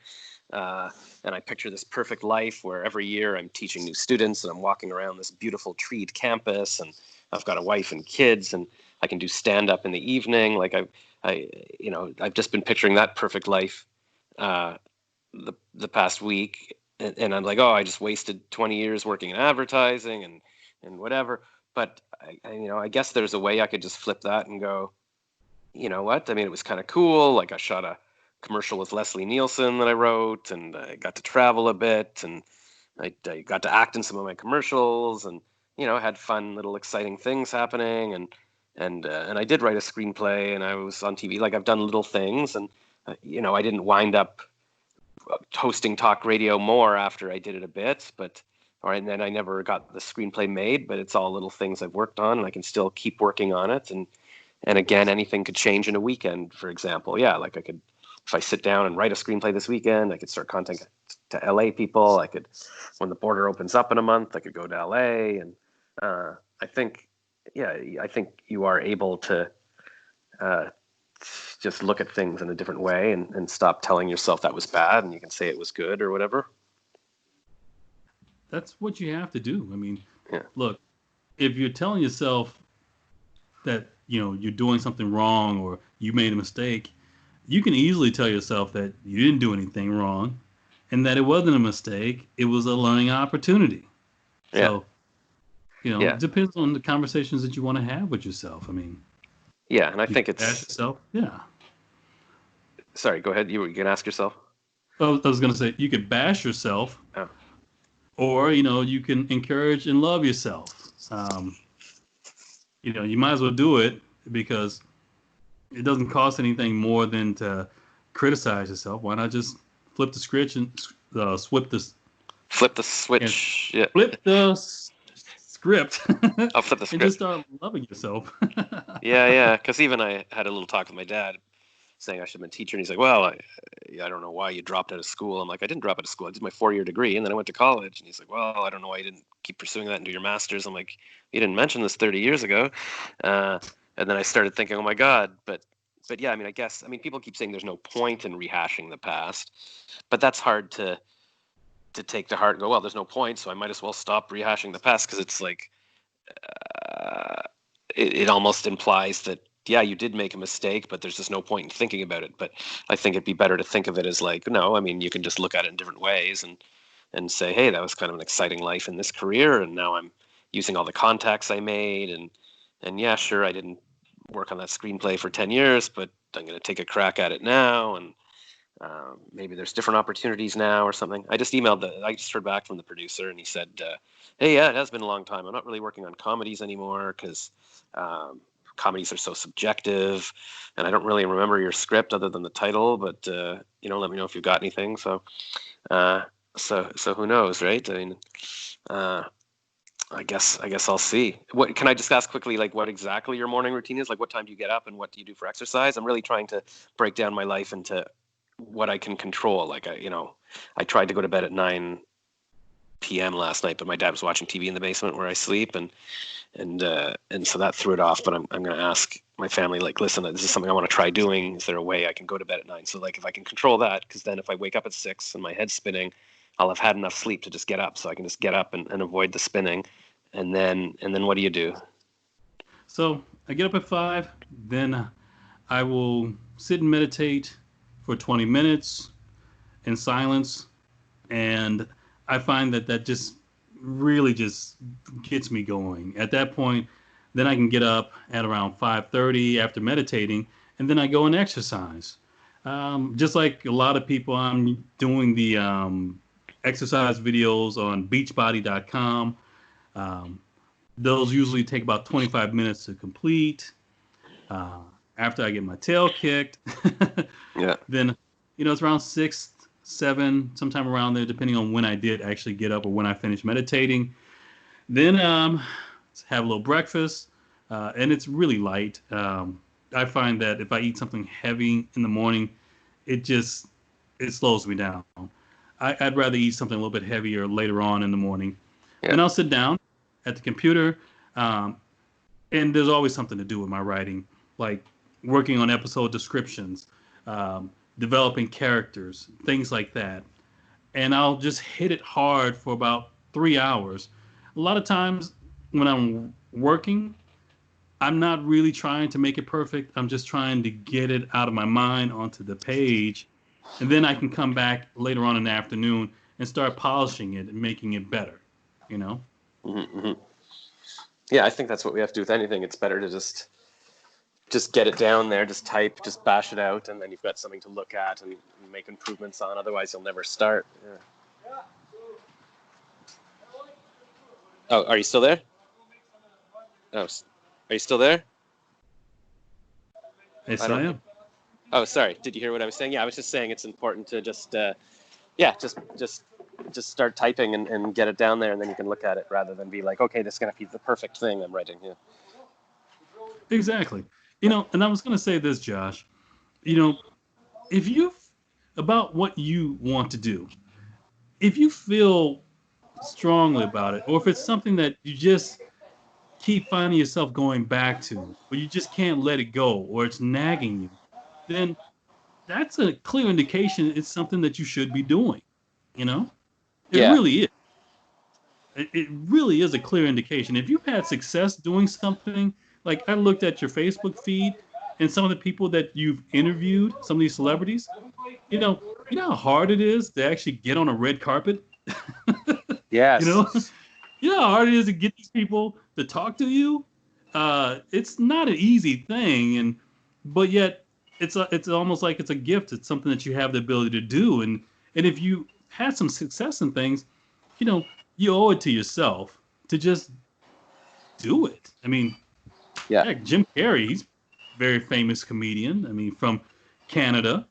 And I picture this perfect life where every year I'm teaching new students and I'm walking around this beautiful treed campus, and I've got a wife and kids, and I can do stand up in the evening. Like I've just been picturing that perfect life the past week, and I'm like, oh, I just wasted 20 years working in advertising and whatever. But I guess there's a way I could just flip that and go, you know what? I mean, it was kind of cool. Like I shot a commercial with Leslie Nielsen that I wrote, and I got to travel a bit, and I got to act in some of my commercials, and had fun little exciting things happening, and I did write a screenplay, and I was on TV. Like I've done little things, and I didn't wind up hosting talk radio more after I did it a bit, and then I never got the screenplay made, but it's all little things I've worked on, and I can still keep working on it. And again, anything could change in a weekend, for example. Yeah, like I could, if I sit down and write a screenplay this weekend, I could start contacting to LA people. I could, when the border opens up in a month, I could go to LA. And I think you are able to just look at things in a different way, and stop telling yourself that was bad, and you can say it was good or whatever. That's what you have to do. I mean, Yeah. Look, if you're telling yourself that you're doing something wrong or you made a mistake, you can easily tell yourself that you didn't do anything wrong and that it wasn't a mistake. It was a learning opportunity. Yeah. So, It depends on the conversations that you want to have with yourself. I mean, yeah, and I think it's ask yourself. Yeah. Sorry, go ahead. You were going to ask yourself. I was going to say you could bash yourself, Oh. or you can encourage and love yourself. You might as well do it, because it doesn't cost anything more than to criticize yourself. Why not just flip the script and swip the Flip the and switch. Yeah, flip the script I'll flip the and just script. start loving yourself? Yeah, yeah. Because even I had a little talk with my dad, saying I should have been a teacher, and he's like, "Well, I don't know why you dropped out of school." I'm like, "I didn't drop out of school. I did my 4-year degree, and then I went to college." And he's like, "Well, I don't know why you didn't keep pursuing that and do your master's." I'm like, "You didn't mention this 30 years ago." Uh, and then I started thinking, "Oh my God!" But yeah, I mean, I guess people keep saying there's no point in rehashing the past, but that's hard to take to heart and go, "Well, there's no point, so I might as well stop rehashing the past," because it's like uh, it almost implies that yeah, you did make a mistake, but there's just no point in thinking about it. But I think it'd be better to think of it as like, no, I mean, you can just look at it in different ways and say, hey, that was kind of an exciting life in this career, and now I'm using all the contacts I made, and yeah, sure, I didn't work on that screenplay for 10 years, but I'm going to take a crack at it now, and maybe there's different opportunities now or something. I just heard back from the producer, and he said, hey, yeah, it has been a long time. I'm not really working on comedies anymore because comedies are so subjective, and I don't really remember your script other than the title, but let me know if you've got anything. So uh, so who knows, right? I mean, uh, I guess I'll see. What can I just ask quickly, like what exactly your morning routine is? Like what time do you get up and what do you do for exercise? I'm really trying to break down my life into what I can control. Like I tried to go to bed at 9 p.m. last night, but my dad was watching TV in the basement where I sleep, and so that threw it off. But I'm going to ask my family, like, listen, this is something I want to try doing. Is there a way I can go to bed at 9? So like if I can control that, because then if I wake up at 6 and my head's spinning, I'll have had enough sleep to just get up. So I can just get up and avoid the spinning. And then what do you do? So I get up at 5, then I will sit and meditate for 20 minutes in silence, and I find that that just really just gets me going. At that point, then I can get up at around 5:30 after meditating, and then I go and exercise. Just like a lot of people, I'm doing the exercise videos on beachbody.com. Um, those usually take about 25 minutes to complete. Uh, After I get my tail kicked, Yeah. then it's around 6, 7, sometime around there, depending on when I did actually get up or when I finished meditating. Then have a little breakfast, and it's really light. I find that if I eat something heavy in the morning, it slows me down. I'd rather eat something a little bit heavier later on in the morning. Yeah. Then I'll sit down at the computer, um, and there's always something to do with my writing, like working on episode descriptions, um, developing characters, things like that. And I'll just hit it hard for about 3 hours. A lot of times when I'm working, I'm not really trying to make it perfect. I'm just trying to get it out of my mind onto the page. And then I can come back later on in the afternoon and start polishing it and making it better, you know? Mm-hmm. Yeah, I think that's what we have to do with anything. It's better to just get it down there, just type, just bash it out, and then you've got something to look at and make improvements on. Otherwise, you'll never start. Yeah. Oh, are you still there? Oh, are you still there? I Yes, I don't. am. Oh, sorry. Did you hear what I was saying? Yeah, I was just saying it's important to yeah, just start typing and get it down there, and then you can look at it rather than be like, okay, this is gonna be the perfect thing I'm writing. Yeah. Exactly. And I was going to say this, Josh. You know, if you about what you want to do, if you feel strongly about it, or if it's something that you just keep finding yourself going back to, or you just can't let it go, or it's nagging you, then that's a clear indication it's something that you should be doing. You know, it Yeah. really is. It really is a clear indication. If you've had success doing something, like I looked at your Facebook feed and some of the people that you've interviewed, some of these celebrities, you know how hard it is to actually get on a red carpet. you know, Yes. you know how hard it is to get these people to talk to you. It's not an easy thing, but yet it's almost like it's a gift. It's something that you have the ability to do, and if you had some success in things, you know, you owe it to yourself to just do it. I mean, Yeah. heck, Jim Carrey, he's very famous comedian. I mean, from Canada.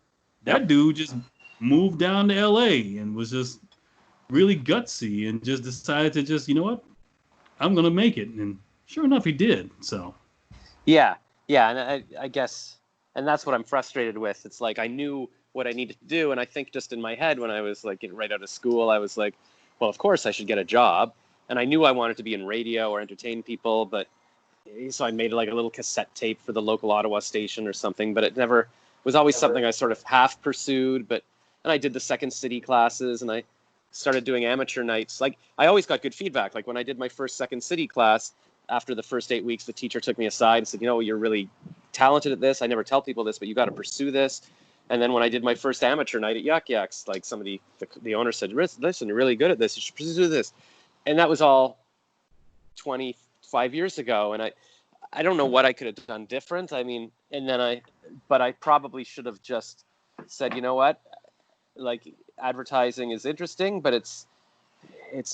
Yep. That dude just moved down to LA and was just really gutsy and just decided to just, you know what, I'm gonna make it. And sure enough, he did. So Yeah, yeah, and I guess, and that's what I'm frustrated with. It's like I knew what I needed to do, and I think just in my head when I was like getting right out of school, I was like, well, of course I should get a job, and I knew I wanted to be in radio or entertain people, but so I made like a little cassette tape for the local Ottawa station or something, but it never was always something I sort of half pursued, but and I did the Second City classes and I started doing amateur nights. Like I always got good feedback. Like when I did my first Second City class, after the first 8 weeks, the teacher took me aside and said, you know, you're really talented at this. I never tell people this, but you got to pursue this. And then when I did my first amateur night at Yuck Yucks, like some of the owner said, listen, you're really good at this. You should pursue this. And that was all 25 years ago. And I don't know what I could have done different. I mean, but I probably should have just said, you know what, like advertising is interesting, but it's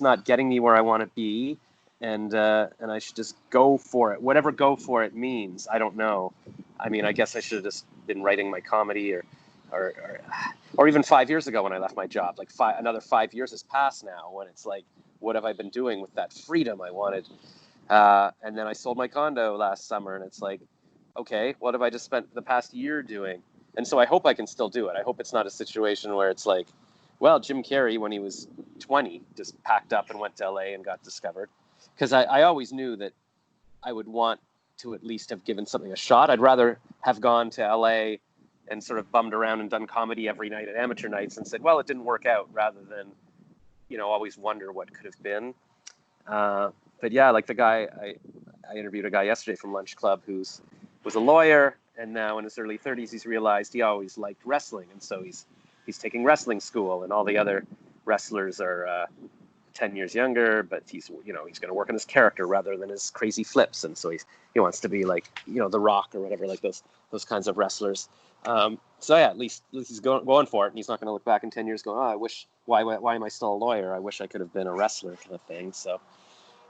not getting me where I want to be. And I should just go for it, whatever go for it means. I don't know. I mean, I guess I should have just been writing my comedy or even 5 years ago when I left my job, like another 5 years has passed now when it's like, what have I been doing with that freedom I wanted? And then I sold my condo last summer and it's like, okay, what have I just spent the past year doing? And so I hope I can still do it. I hope it's not a situation where it's like, well, Jim Carrey, when he was 20, just packed up and went to LA and got discovered. Because I always knew that I would want to at least have given something a shot. I'd rather have gone to LA and sort of bummed around and done comedy every night at amateur nights and said, well, it didn't work out, rather than, you know, always wonder what could have been. But yeah, like the guy, I interviewed a guy yesterday from Lunch Club was a lawyer, and now in his early 30s, he's realized he always liked wrestling. And so he's taking wrestling school, and all the other wrestlers are 10 years younger, but he's going to work on his character rather than his crazy flips. And so he wants to be like, The Rock or whatever, like those kinds of wrestlers. So yeah, at least he's going for it, and he's not going to look back in 10 years going, oh, I wish, why am I still a lawyer? I wish I could have been a wrestler, kind of thing. So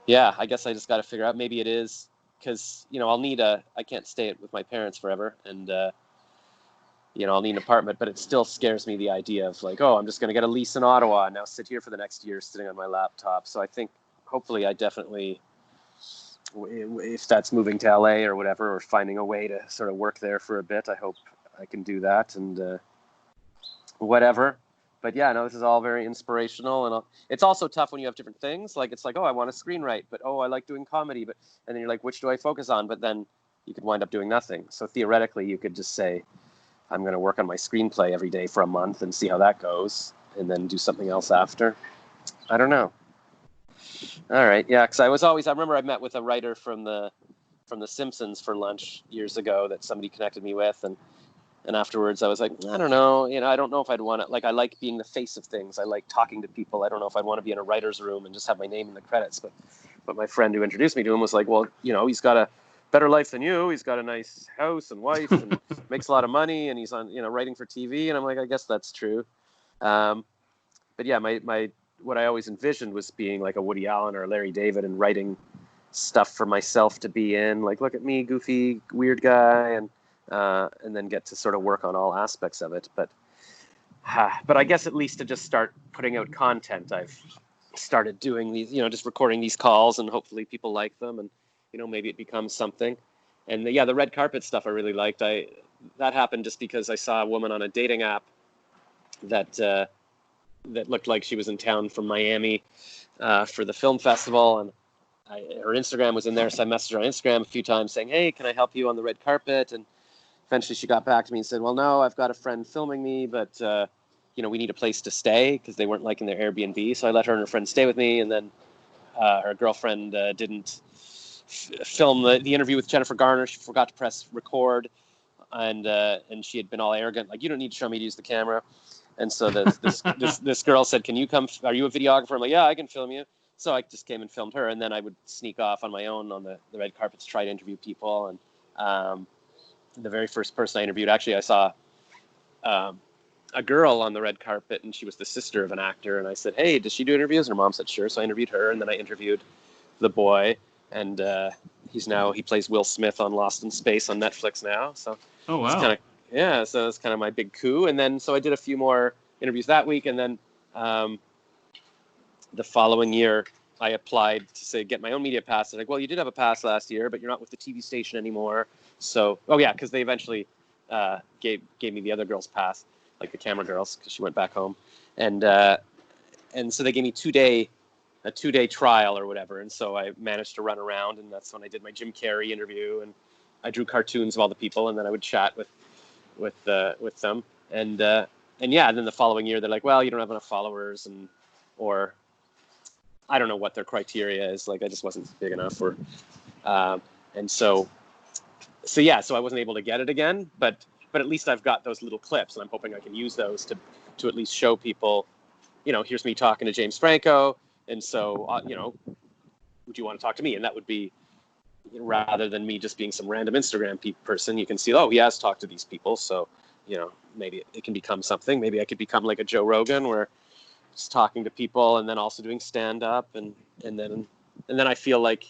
yeah, I guess I just got to figure out, maybe it is because, I can't stay with my parents forever, and I'll need an apartment, but it still scares me, the idea of like, oh, I'm just going to get a lease in Ottawa and now sit here for the next year sitting on my laptop. So I think hopefully I definitely, if that's moving to LA or whatever, or finding a way to sort of work there for a bit, I hope I can do that and whatever. But yeah, no, this is all very inspirational, and it's also tough when you have different things. Like it's like, oh, I want to screenwrite, but oh, I like doing comedy, and then you're like, which do I focus on? But then you could wind up doing nothing. So theoretically, you could just say, I'm going to work on my screenplay every day for a month and see how that goes, and then do something else after. I don't know. All right, yeah, because I remember I met with a writer from the Simpsons for lunch years ago that somebody connected me with, and afterwards I was like, I don't know, I don't know if I'd want to, like, I like being the face of things. I like talking to people. I don't know if I'd want to be in a writer's room and just have my name in the credits. But my friend who introduced me to him was like, well, he's got a better life than you. He's got a nice house and wife and makes a lot of money, and he's on, writing for TV. And I'm like, I guess that's true. But yeah, my what I always envisioned was being like a Woody Allen or a Larry David and writing stuff for myself to be in, like, look at me, goofy, weird guy, and then get to sort of work on all aspects of it. But I guess at least to just start putting out content, I've started doing these, just recording these calls, and hopefully people like them, and maybe it becomes something. And the red carpet stuff I really liked. That happened just because I saw a woman on a dating app that looked like she was in town from Miami for the film festival, and her Instagram was in there, so I messaged her on Instagram a few times saying, hey, can I help you on the red carpet? And eventually she got back to me and said, well, no, I've got a friend filming me, but we need a place to stay, because they weren't liking their Airbnb. So I let her and her friend stay with me, and then her girlfriend didn't film the interview with Jennifer Garner. She forgot to press record, and she had been all arrogant, like, you don't need to show me to use the camera. And so this girl said, can you come? Are you a videographer? I'm like, yeah, I can film you. So I just came and filmed her, and then I would sneak off on my own on the red carpet to try to interview people. And the very first person I interviewed, actually, I saw a girl on the red carpet, and she was the sister of an actor. And I said, hey, does she do interviews? And her mom said, sure. So I interviewed her, and then I interviewed the boy. And he plays Will Smith on Lost in Space on Netflix now. So Oh, it's wow. kind of, yeah, so it's kind of my big coup. And then so I did a few more interviews that week, and then the following year I applied to say get my own media pass. They're like, well, you did have a pass last year, but you're not with the TV station anymore. So, oh yeah, because they eventually gave me the other girl's pass, like the camera girls, because she went back home, and so they gave me a 2-day trial or whatever, and so I managed to run around, and that's when I did my Jim Carrey interview, and I drew cartoons of all the people, and then I would chat with them, and yeah, and then the following year they're like, well, you don't have enough followers, or I don't know what their criteria is, like I just wasn't big enough, or and so yeah, so I wasn't able to get it again, but at least I've got those little clips, and I'm hoping I can use those to at least show people, here's me talking to James Franco, and so would you want to talk to me? And that would be, rather than me just being some random Instagram person, you can see, oh, he has talked to these people, so maybe it can become something. Maybe I could become like a Joe Rogan, where just talking to people and then also doing stand up, and then I feel like,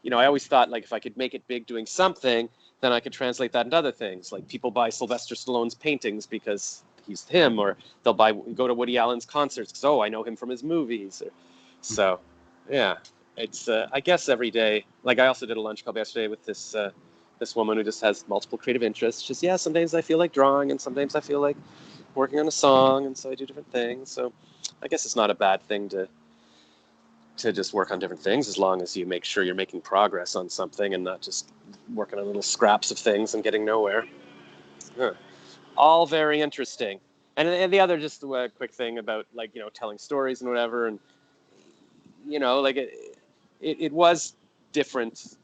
I always thought, like, if I could make it big doing something, then I could translate that into other things. Like, people buy Sylvester Stallone's paintings because he's him, or they'll go to Woody Allen's concerts because, oh, I know him from his movies. So, yeah, it's I guess every day. Like, I also did a lunch club yesterday with this woman who just has multiple creative interests. Just, yeah, sometimes I feel like drawing, and sometimes I feel like working on a song, and so I do different things. So I guess it's not a bad thing to just work on different things, as long as you make sure you're making progress on something and not just working on little scraps of things and getting nowhere. Huh. All very interesting. And the other, just a quick thing about, like, telling stories and whatever, and like it was different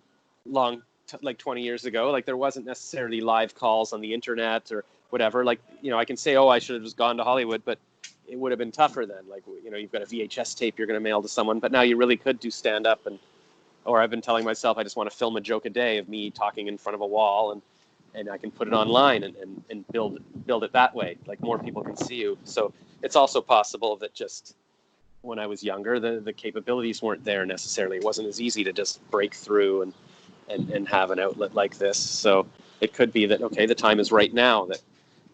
like 20 years ago. Like, there wasn't necessarily live calls on the internet or whatever. Like, I can say, oh, I should have just gone to Hollywood, but it would have been tougher then. Like, you've got a VHS tape you're going to mail to someone, but now you really could do stand up, or I've been telling myself I just want to film a joke a day of me talking in front of a wall, and I can put it online and build it that way. Like, more people can see you. So it's also possible that just when I was younger, the capabilities weren't there necessarily. It wasn't as easy to just break through and have an outlet like this. So it could be that, okay, the time is right now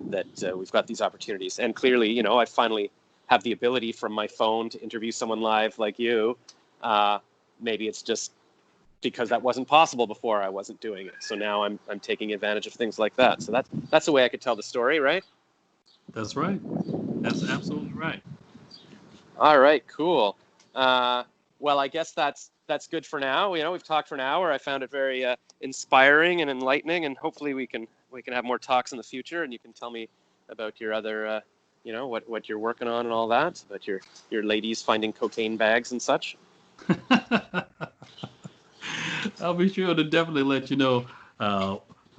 that we've got these opportunities. And clearly, I finally have the ability from my phone to interview someone live like you. Maybe it's just because that wasn't possible before. I wasn't doing it. So now I'm taking advantage of things like that. So that's the way I could tell the story, right? That's right. That's absolutely right. All right, cool. Well, I guess that's good for now. We've talked for an hour. I found it very inspiring and enlightening, and hopefully we can have more talks in the future, and you can tell me about your other, what you're working on and all that, about your ladies finding cocaine bags and such. I'll be sure to definitely let you know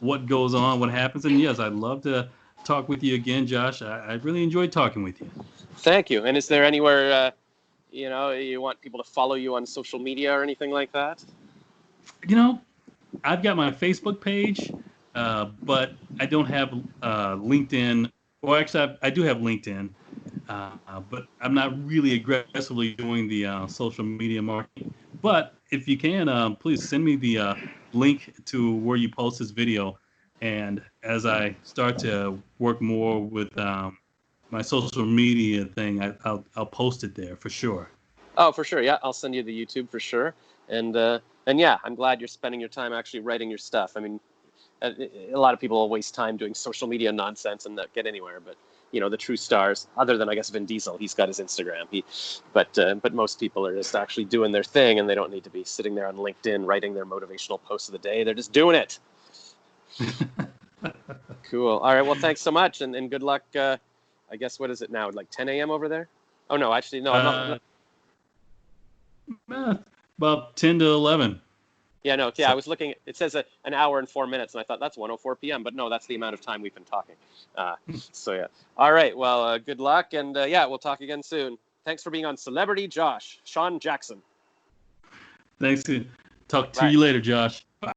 what goes on, what happens. And yes, I'd love to talk with you again, Josh. I really enjoyed talking with you. Thank you. And is there anywhere, you want people to follow you on social media or anything like that? I've got my Facebook page, but I don't have LinkedIn. Well, actually, I do have LinkedIn, but I'm not really aggressively doing the social media marketing. But if you can, please send me the link to where you post this video. And as I start to work more with my social media thing, I'll post it there for sure. Oh, for sure. Yeah, I'll send you the YouTube for sure. And yeah, I'm glad you're spending your time actually writing your stuff. I mean, a lot of people waste time doing social media nonsense and not get anywhere. But the true stars, other than I guess Vin Diesel, he's got his Instagram. But most people are just actually doing their thing, and they don't need to be sitting there on LinkedIn writing their motivational posts of the day. They're just doing it. Cool. All right. Well, thanks so much, and good luck. I guess, what is it now? Like 10 a.m. over there? Oh no, actually no. I'm not. About 10 to 11. Yeah, no. Yeah, I was looking. It says an hour and 4 minutes, and I thought that's 1:04 p.m. But no, that's the amount of time we've been talking. So yeah. All right. Well, good luck, and yeah, we'll talk again soon. Thanks for being on Celebrity Josh, Sean Jackson. Thanks. Talk to you later, Josh.